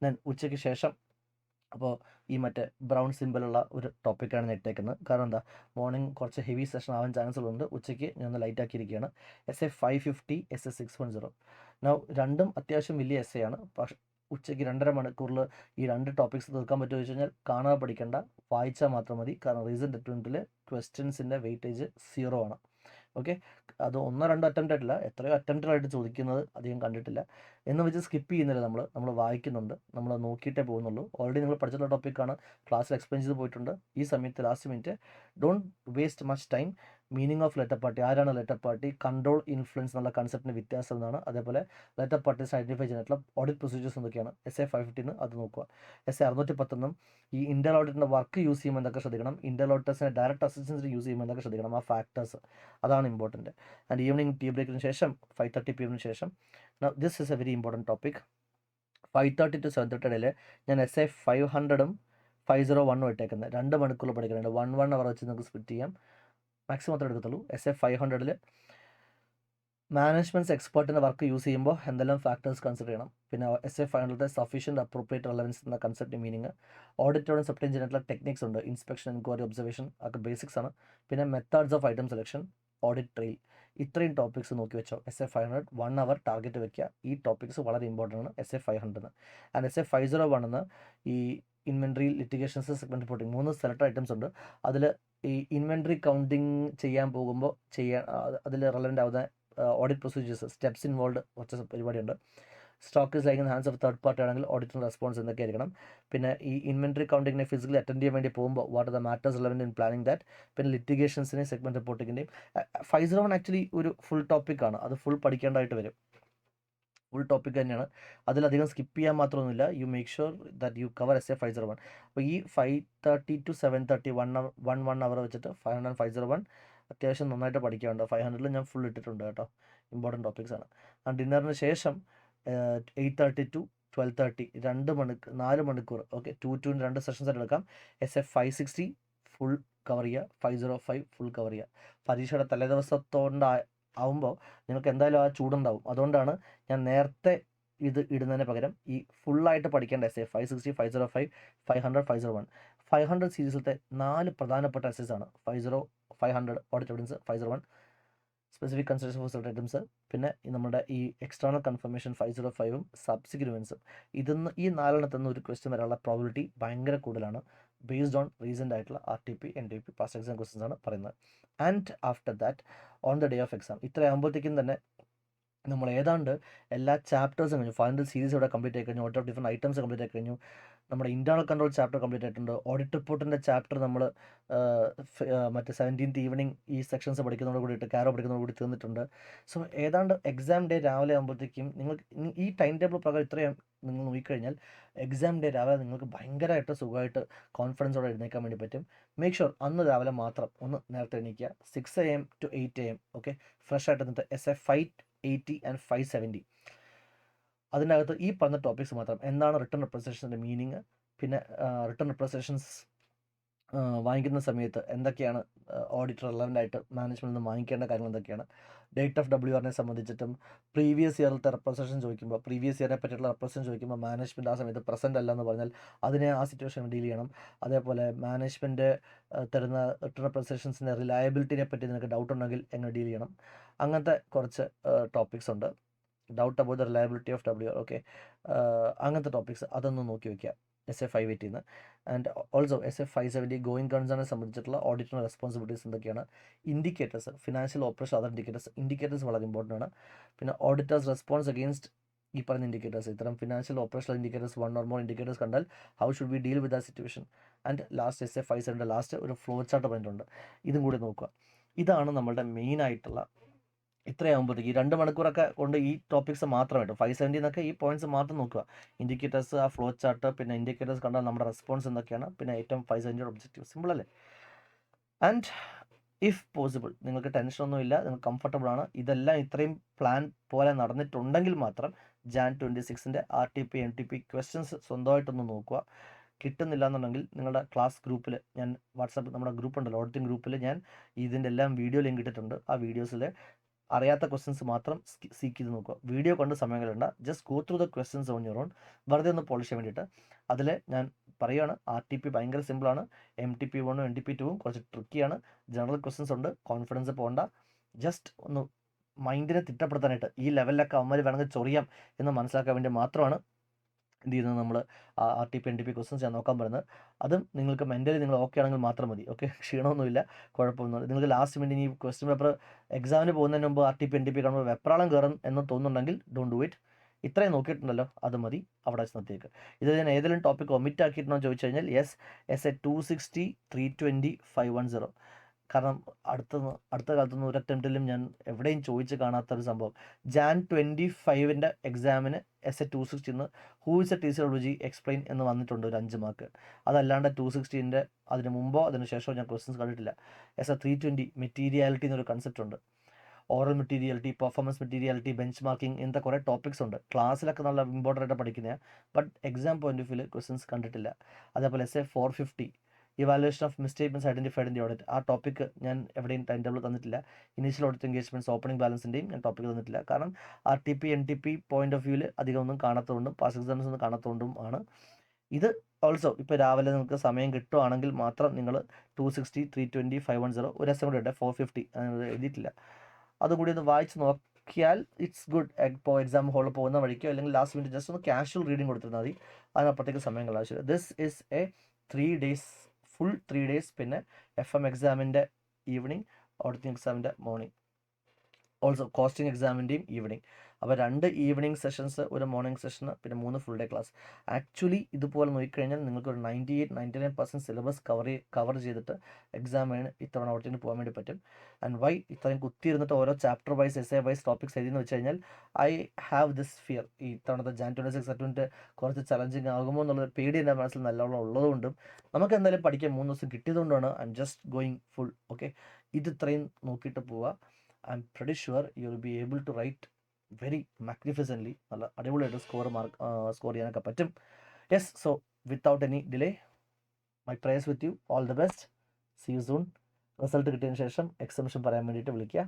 ദെൻ ഉച്ചയ്ക്ക് ശേഷം അപ്പോൾ ഈ മറ്റേ ബ്രൗൺ സിമ്പിളുള്ള ഒരു ടോപ്പിക്കാണ് ഞാൻ ഇട്ടേക്കുന്നത്. കാരണം എന്താ, മോർണിംഗ് കുറച്ച് ഹെവി സെഷൻ ആവാൻ ചാൻസുകളുണ്ട്. ഉച്ചയ്ക്ക് ഞാൻ ഒന്ന് ലൈറ്റ് ആക്കിയിരിക്കുകയാണ്. SA 550, SA 610. നൗ രണ്ടും അത്യാവശ്യം വലിയ essay ആണ്. പക്ഷേ ഉച്ചയ്ക്ക് 2.5 മണിക്കൂറിൽ ഈ 2 ടോപ്പിക്സ് തീർക്കാൻ പറ്റുമോ ചോദിച്ചു കഴിഞ്ഞാൽ കാണാതെ പഠിക്കേണ്ട, വായിച്ചാൽ മാത്രം മതി. കാരണം റീസെൻ്റ് അറ്റംപ്റ്റിൽ ക്വസ്റ്റ്യൻസിൻ്റെ വെയിറ്റേജ് 0 ആണ്. ഓക്കെ, അത് 1-2 അറ്റംപ്റ്റ് ആയിട്ടില്ല, എത്രയോ അറ്റംപ്റ്റുകളായിട്ട് ചോദിക്കുന്നത് അധികം കണ്ടിട്ടില്ല. എന്ന് വെച്ച് സ്കിപ്പ് ചെയ്യുന്നില്ല, നമ്മൾ വായിക്കുന്നുണ്ട്, നമ്മൾ നോക്കിയിട്ടേ പോകുന്നുള്ളൂ. ഓൾറെഡി നിങ്ങൾ പഠിച്ചിട്ടുള്ള ടോപ്പിക്കാണ്, ക്ലാസ്സിൽ എക്സ്പ്ലെയിൻ ചെയ്ത് പോയിട്ടുണ്ട്. ഈ സമയത്ത് last minute don't waste much time. Meaning of letter party, ആരാണ് ലെറ്റർ പാർട്ടി, കൺട്രോൾ, ഇൻഫ്ലുവൻസ് എന്നുള്ള കൺസെപ്റ്റിന് വ്യത്യാസം എന്നാണ്. അതേപോലെ ലെറ്റർ പാർട്ടീസ് ഐഡൻറ്റിഫൈ ചെയ്യാനായിട്ടുള്ള ഓഡിറ്റ് പ്രൊസീജിയേഴ്സ് എന്തൊക്കെയാണ്. SA 550 അത് നോക്കുക. SA 610 ഈ ഇന്റർ ഓഡിറ്റിൻ്റെ വർക്ക് യൂസ് ചെയ്യുമ്പോൾ എന്തൊക്കെ ശ്രദ്ധിക്കണം, ഇന്റർ ഓഡിറ്റേഴ്സിനെ ഡയറക്റ്റ് അസിസ്റ്റൻസിന് യൂസ് ചെയ്യുമ്പോൾ എന്തൊക്കെ ശ്രദ്ധിക്കണം, ആ ഫാക്ടേഴ്സ് അതാണ് ഇമ്പോർട്ടൻറ്റ്. ആൻഡ് ഈവനിങ് ടീ ബ്രേക്കിന് ശേഷം 5:30 PM ശേഷം this is A very important topic. 5:30 to 7:30 ഇടയിൽ ഞാൻ SA 500ഉം 501ഉം ഇട്ടേക്കുന്നത്. 2 മണിക്കൂർ പഠിക്കുന്നുണ്ട്. 1 അവർ വെച്ച് നിങ്ങൾക്ക് സ്പ്ലിറ്റ് ചെയ്യാം. മാക്സിമം അത്ര എടുക്കത്തുള്ളൂ. SA 500ൽ മാനേജ്മെൻറ്റ്സ് എക്സ്പേർട്ടിൻ്റെ വർക്ക് യൂസ് ചെയ്യുമ്പോൾ എന്തെല്ലാം ഫാക്ടേഴ്സ് കൺസിഡർ ചെയ്യണം. പിന്നെ SA 500ത്തെ സഫീഷ്യൻറ്റ് അപ്രോപ്രിയേറ്റ് റെലവൻസ് എന്ന കൺസെപ്റ്റ് മീനിങ്, ഓഡിറ്റോടെ സബ്റ്റൈൻ ചെയ്യാനായിട്ടുള്ള ടെക്നിക്സ് ഉണ്ട്. ഇൻസ്പെക്ഷൻ, എൻക്വയറി, ഒബ്സർവേഷൻ ഒക്കെ ബേസിക്സ് ആണ്. പിന്നെ methods of item selection, audit trail, ഇത്രയും ടോപ്പിക്സ് നോക്കി വെച്ചോ. SA 500 1 അവർ ടാർഗറ്റ് വെക്കുക. ഈ ടോപ്പിക്സ് വളരെ ഇമ്പോർട്ടൻ്റ് ആണ് SA 500. ആൻഡ് SA 501 ഈ inventory, litigations, segment reporting 3 selected items ഉണ്ട്. അതിൽ ഈ ഇൻവെൻട്രി കൗണ്ടിങ് ചെയ്യാൻ പോകുമ്പോൾ അതിൽ റെലവൻ്റ് ആവുന്ന ഓഡിറ്റ് പ്രൊസീജിയേഴ്സ്, സ്റ്റെപ്സ് ഇൻവോൾവ് കുറച്ച് പരിപാടിയുണ്ട്. Stock is like in hands of third party ആണെങ്കിൽ ഓഡിറ്റിംഗ് റെസ്പോൺസ് എന്തൊക്കെ ആയിരിക്കണം. പിന്നെ ഈ ഇൻവെൻട്രി കൗണ്ടിങ്ങിനെ ഫിസിക്കലി അറ്റൻഡ് ചെയ്യാൻ വേണ്ടി പോകുമ്പോൾ what are the matters relevant in planning that. പിന്നെ ലിറ്റിഗേഷൻസിനെയും സെഗ്മെൻറ്റ് റിപ്പോർട്ടിങ്ങിൻ്റെയും 501 ആക്ച്വലി ഒരു ഫുൾ ടോപ്പിക്കാണ്. അത് ഫുൾ പഠിക്കേണ്ടതായിട്ട് വരും. ഫുൾ ടോപ്പിക് തന്നെയാണ്. അതിലധികം സ്കിപ്പ് ചെയ്യാൻ മാത്രമൊന്നുമില്ല. You make sure that you cover SA 501. അപ്പോൾ ഈ 5:30 to 7:30 1 അവർ വെച്ചിട്ട് 500 and 501 അത്യാവശ്യം നന്നായിട്ട് പഠിക്കാനുണ്ട്. 500ൽ ഞാൻ ഫുൾ ഇട്ടിട്ടുണ്ട് കേട്ടോ. ഇമ്പോർട്ടൻറ്റ് ടോപ്പിക്സ് ആണ്. ആ ഡിന്നറിന് ശേഷം 8:30 to 12:30 4 മണിക്കൂർ. ഓക്കെ, 2 2 സെഷൻസ് ആയിട്ട് എടുക്കാം. SA 560 ഫുൾ കവർ ചെയ്യുക, 505 ഫുൾ കവർ ചെയ്യുക. പരീക്ഷയുടെ തലേദിവസത്തോണ്ടാവുമ്പോൾ നിങ്ങൾക്ക് എന്തായാലും ആ ചൂടുണ്ടാവും. അതുകൊണ്ടാണ് ഞാൻ നേരത്തെ ഇത് ഇടുന്നതിന് പകരം ഈ ഫുള്ളായിട്ട് പഠിക്കേണ്ട SA 560, 505, 500, 501. 500 സീരീസിലത്തെ 4 പ്രധാനപ്പെട്ട essays ആണ്. 500 audit evidence, 501 specific consideration four select items, പിന്നെ നമ്മുടെ ഈ എക്സ്റ്റേണൽ കൺഫർമേഷൻ 505ഉം സബ്സിക്വൻസും. ഈ 4 ഒരു ക്വസ്റ്റ്യൻ വരാനുള്ള പ്രോബിലിറ്റി ഭയങ്കര കൂടുതലാണ്. ബേസ്ഡ് ഓൺ റീസെൻ്റ് ആയിട്ടുള്ള RTP NTP past exam questions ആണ് പറയുന്നത്. And after that on the day of exam ഇത്രയാകുമ്പോഴത്തേക്കും തന്നെ നമ്മൾ ഏതാണ്ട് എല്ലാ ചാപ്റ്റേഴ്സും കഴിഞ്ഞു. ഫൈനൽ സീരീസ് ഇവിടെ കംപ്ലീറ്റ് ആയി കഴിഞ്ഞു. Audit of different items complete ആയി കഴിഞ്ഞു. നമ്മുടെ ഇൻറ്റേർണൽ കൺട്രോൾ ചാപ്റ്റർ കംപ്ലീറ്റ് ആയിട്ടുണ്ട്. ഓഡിറ്റ് റിപ്പോർട്ടിൻ്റെ ചാപ്റ്റർ നമ്മൾ മറ്റേ 17th ഈവനിങ് ഈ സെക്ഷൻസ് പഠിക്കുന്നതോട് കൂടിയിട്ട് കാരോ പഠിക്കുന്നതോട് കൂടി തീർന്നിട്ടുണ്ട്. സോ ഏതാണ്ട് എക്സാം ഡേ രാവിലെ ആകുമ്പോഴത്തേക്കും നിങ്ങൾക്ക് ഈ ടൈം ടേബിൾ പ്രകാരം ഇത്രയും നിങ്ങൾ നോക്കിക്കഴിഞ്ഞാൽ എക്സാം ഡേ രാവിലെ നിങ്ങൾക്ക് ഭയങ്കരമായിട്ട് സുഖമായിട്ട് കോൺഫിഡൻസോടെ എഴുന്നേക്കാൻ വേണ്ടി പറ്റും. മേക്ക് ഷുവർ അന്ന് രാവിലെ മാത്രം ഒന്ന് നേരത്തെ എണീക്കുക. 6 AM to 8 AM okay, fresh ആയിട്ട് എന്നിട്ട് SA 580 and 570 അതിനകത്ത് ഈ പറഞ്ഞ ടോപ്പിക്സ് മാത്രം. എന്താണ് റിട്ടേൺ റെപ്രസെൻറ്റേഷൻ്റെ മീനിങ്, പിന്നെ റിട്ടേൺ റെപ്രസെൻറ്റേഷൻസ് വാങ്ങിക്കുന്ന സമയത്ത് എന്തൊക്കെയാണ് ഓഡിറ്റ് റെലവൻ്റ് ആയിട്ട് മാനേജ്മെൻറ്റിൽ നിന്ന് വാങ്ങിക്കേണ്ട കാര്യങ്ങൾ എന്തൊക്കെയാണ്, ഡേറ്റ് ഓഫ് WRനെ സംബന്ധിച്ചിട്ടും പ്രീവിയസ് ഇയറിലത്തെ റെപ്രസെൻറ്റേഷൻ ചോദിക്കുമ്പോൾ, പ്രീവിയസ് ഇയറിനെ പറ്റിയിട്ടുള്ള റെപ്രസെൻറ്റേഷൻ ചോദിക്കുമ്പോൾ മാനേജ്മെൻറ്റ് ആ സമയത്ത് പ്രസൻ്റ് അല്ല എന്ന് പറഞ്ഞാൽ അതിനെ ആ സിറ്റുവേഷൻ ഡീൽ ചെയ്യണം. അതേപോലെ മാനേജ്മെൻറ്റ് തരുന്ന റിട്ടേൺ റെപ്രസെൻറ്റേഷൻസിൻ്റെ റിലയബിലിറ്റിനെ പറ്റി നിങ്ങൾക്ക് ഡൗട്ട് ഉണ്ടെങ്കിൽ എങ്ങനെ ഡീൽ ചെയ്യണം, അങ്ങനത്തെ കുറച്ച് ടോപ്പിക്സ് ഉണ്ട്. Doubt about the reliability of WR okay, അങ്ങനത്തെ ടോപ്പിക്സ് അതൊന്ന് നോക്കി വയ്ക്കുക SA 580 and also SA 570 going കൺസേണിനെ സംബന്ധിച്ചിട്ടുള്ള ഓഡിറ്റിൻ്റെ റെസ്പോൺസിബിലിറ്റീസ് എന്തൊക്കെയാണ്, indicators, financial operation other indicators വളരെ ഇമ്പോർട്ടൻ്റ് ആണ്. പിന്നെ ഓഡിറ്റേഴ്സ് റെസ്പോൺസ് അഗെയിൻസ്റ്റ് ഈ പറഞ്ഞ ഇൻഡിക്കേറ്റേഴ്സ്, ഇത്തരം financial operational indicators 1 or more indicators കണ്ടാൽ how should we deal with ആ situation. And last SA 570 last ഒരു ഫ്ലോ ചാർട്ട് പറഞ്ഞിട്ടുണ്ട്, ഇതും കൂടി നോക്കുക. ഇതാണ് നമ്മളുടെ മെയിൻ ആയിട്ടുള്ള. ഇത്രയാകുമ്പോഴത്തേക്ക് 2 മണിക്കൂറൊക്കെ കൊണ്ട് ഈ ടോപ്പിക്സ് മാത്രമായിട്ട് 570 എന്നൊക്കെ ഈ പോയിന്റ്സ് മാത്രം നോക്കുക. ഇൻഡിക്കേറ്റേഴ്സ്, ആ ഫ്ലോ ചാർട്ട്, പിന്നെ ഇൻഡിക്കേറ്റേഴ്സ് കണ്ടാൽ നമ്മുടെ റെസ്പോൺസ് എന്തൊക്കെയാണ്, പിന്നെ ഏറ്റവും 570 ഒബ്ജക്റ്റീവ്. സിമ്പിൾ അല്ലേ? ആൻഡ് ഇഫ് പോസിബിൾ നിങ്ങൾക്ക് ടെൻഷനൊന്നും ഇല്ല, നിങ്ങൾ കംഫർട്ടബിൾ ആണ്, ഇതെല്ലാം ഇത്രയും പ്ലാൻ പോലെ നടന്നിട്ടുണ്ടെങ്കിൽ മാത്രം Jan 26 RTP NTP ക്വസ്റ്റ്യൻസ് സ്വന്തമായിട്ടൊന്ന് നോക്കുക. കിട്ടുന്നില്ല എന്നുണ്ടെങ്കിൽ നിങ്ങളുടെ ക്ലാസ് ഗ്രൂപ്പിൽ ഞാൻ വാട്സാപ്പ് നമ്മുടെ ഗ്രൂപ്പ് ഉണ്ടല്ലോ, ഓഡിറ്റിംഗ് ഗ്രൂപ്പിൽ ഞാൻ ഇതിൻ്റെ എല്ലാം വീഡിയോ ലിങ്ക് ഇട്ടിട്ടുണ്ട്. ആ വീഡിയോസിൽ അറിയാത്ത ക്വസ്റ്റ്യൻസ് മാത്രം സീക്ക് ചെയ്ത് നോക്കുക. വീഡിയോ കൊണ്ട് സമയം കളയണ്ട, just go through the questions on your own, വെറുതെ ഒന്ന് പോളിഷ് ചെയ്യാൻ വേണ്ടിയിട്ട്. അതിൽ ഞാൻ പറയുകയാണ്, RTP ഭയങ്കര സിമ്പിളാണ്, MTP 1ഉം NTP 2ഉം കുറച്ച് ട്രിക്കിയാണ്, ജനറൽ ക്വസ്റ്റ്യൻസ് ഉണ്ട്, കോൺഫിഡൻസ് പോകണ്ട, ജസ്റ്റ് ഒന്ന് മൈൻഡിനെ തിട്ടപ്പെടുത്താനായിട്ട് ഈ ലെവലിലൊക്കെ അവന്മാർ വേണമെങ്കിൽ ചൊറിയാം എന്ന് മനസ്സിലാക്കാൻ വേണ്ടി മാത്രമാണ് എന്ത് ചെയ്യുന്നത് നമ്മൾ RTP NTP ക്വസ്റ്റ്യൻസ് ഞാൻ നോക്കാൻ പറയുന്നത്. അതും നിങ്ങൾക്ക് മെൻ്റലി നിങ്ങൾ ഓക്കെ ആണെങ്കിൽ മാത്രം മതി. ഓക്കെ, ക്ഷീണമൊന്നുമില്ല, കുഴപ്പമൊന്നുമില്ല. നിങ്ങൾക്ക് ലാസ്റ്റ് മിനിറ്റ് ഈ ക്വസ്റ്റ്യൻ പേപ്പർ എക്സാമിന് പോകുന്നതിന് മുമ്പ് RTP NTP കാണുമ്പോൾ വെപ്രാളം കയറും എന്ന് തോന്നുന്നുണ്ടെങ്കിൽ ഡോണ്ട് ഡു ഇറ്റ്. ഇത്രയും നോക്കിയിട്ടുണ്ടല്ലോ, അത് മതി, അവിടെ വെച്ച് നിർത്തിയേക്ക്. ഇത് ഞാൻ ഏതെങ്കിലും ടോപ്പിക് ഒമിറ്റ് ആക്കിയിട്ടുണ്ടോ എന്ന് ചോദിച്ചു കഴിഞ്ഞാൽ യെസ്, SA 260, 320, 510. കാരണം അടുത്ത കാലത്തൊന്നും ഒരു അറ്റംപ്റ്റിലും ഞാൻ എവിടെയും ചോദിച്ച് കാണാത്തൊരു സംഭവം. Jan 25 എക്സാമിന് SA 260 who is A TCWG explain എന്ന് വന്നിട്ടുണ്ട് ഒരു 5 മാർക്ക്. അതല്ലാണ്ട് 260 അതിന് മുമ്പോ അതിന് ശേഷമോ ഞാൻ ക്വസ്റ്റ്യൻസ് കണ്ടിട്ടില്ല. SA 320 മെറ്റീരിയാലിറ്റി എന്നൊരു കൺസെപ്റ്റ് ഉണ്ട്. Oral materiality, performance materiality, bench marking, ഇങ്ങനത്തെ കുറേ ടോപ്പിക്സ് ഉണ്ട്. ക്ലാസ്സിലൊക്കെ നല്ല ഇമ്പോർട്ടൻ്റ് ആയിട്ട് പഠിക്കുന്നതാണ്, ബട്ട് എക്സാം പോയിന്റ് ഓഫ് വ്യൂവിൽ ക്വസ്റ്റ്യൻസ് കണ്ടിട്ടില്ല. അതേപോലെ SA 450 evaluation of mistakes identified in the audit, ആ ടോപ്പിക്ക് ഞാൻ എവിടെയും ടൈം ടേബിൾ തന്നിട്ടില്ല. ഇനീഷ്യൽ ഓഡിറ്റ് എൻഗേജ്മെൻറ്റ്സ്, ഓപ്പണിംഗ് ബാലൻസിൻ്റെയും ഞാൻ ടോപ്പിക്ക് തന്നിട്ടില്ല. കാരണം RTP NTP പോയിന്റ് ഓഫ് വ്യൂവിൽ അധികം ഒന്നും കാണാത്തതുകൊണ്ടും പാസ് എക്സാംസ് ഒന്നും കാണാത്തതുകൊണ്ടും ആണ്. ഇത് ഓൾസോ ഇപ്പോൾ രാവിലെ നിങ്ങൾക്ക് സമയം കിട്ടുവാണെങ്കിൽ മാത്രം നിങ്ങൾ 260, 320, 510 ഒരു എസ്സം കൂടി ഉണ്ട് 450 എഴുതിയിട്ടില്ല, അതും കൂടി ഒന്ന് വായിച്ച് നോക്കിയാൽ ഇറ്റ്സ് ഗുഡ്. ഇപ്പോൾ എക്സാം ഹോളിൽ പോകുന്ന വഴിക്കോ അല്ലെങ്കിൽ ലാസ്റ്റ് മിനിറ്റ് ജസ്റ്റ് ഒന്ന് കാഷ്വൽ റീഡിങ് കൊടുത്തിരുന്നാൽ മതി, അതിനപ്പുറത്തേക്ക് സമയങ്ങൾ ആവശ്യമില്ല. This is A 3 days, full 3 days. പിന്നെ FM എക്സാമിൻ്റെ ഈവനിങ്, ഓഡിറ്റിംഗ് എക്സാമിൻ്റെ മോർണിംഗ്, ഓൾസോ കോസ്റ്റിംഗ് എക്സാമിൻ്റെയും ഈവനിങ്. അപ്പോൾ 2 ഈവനിങ് സെഷൻസ്, ഒരു മോർണിംഗ് സെഷന്, പിന്നെ 3 ഫുൾ ഡേ ക്ലാസ്. ആക്ച്വലി ഇതുപോലെ നോക്കിക്കഴിഞ്ഞാൽ നിങ്ങൾക്ക് ഒരു 98-99% സിലബസ് കവർ ചെയ്തിട്ട് എക്സാമിന് ഇത്തവണ ഓഡിറ്റിന് പോകാൻ വേണ്ടി പറ്റും. ആൻഡ് വൈ ഇത്രയും കുത്തിയിരുന്നിട്ട് ഓരോ chapter wise SA wise topics എഴുതിയെന്ന് വെച്ച് കഴിഞ്ഞാൽ ഐ ഹാവ് ദിസ് ഫിയർ, ഈ ഇത്തവണത്തെ Jan 26 അറ്റംപ്റ്റ് കുറച്ച് ചലഞ്ചിങ് ആകുമോ എന്നുള്ളൊരു പേടി എൻ്റെ മനസ്സിൽ നല്ലോണം ഉള്ളതുകൊണ്ടും നമുക്ക് എന്തായാലും പഠിക്കാൻ 3 ദിവസം കിട്ടിയതുകൊണ്ടാണ് I'm just going full. Okay, ഇത് ഇത്രയും നോക്കിയിട്ട് പോവുക. I'm pretty sure you will be able to write very magnificently, നല്ല അടിപൊളിയായിട്ട് സ്കോർ ചെയ്യാനൊക്കെ പറ്റും. Yes, so without any delay my prayers with you, all the best, see you soon. Result കിട്ടിയതിന് ശേഷം എക്സംഷൻ പറയാൻ വേണ്ടിയിട്ട് വിളിക്കുക.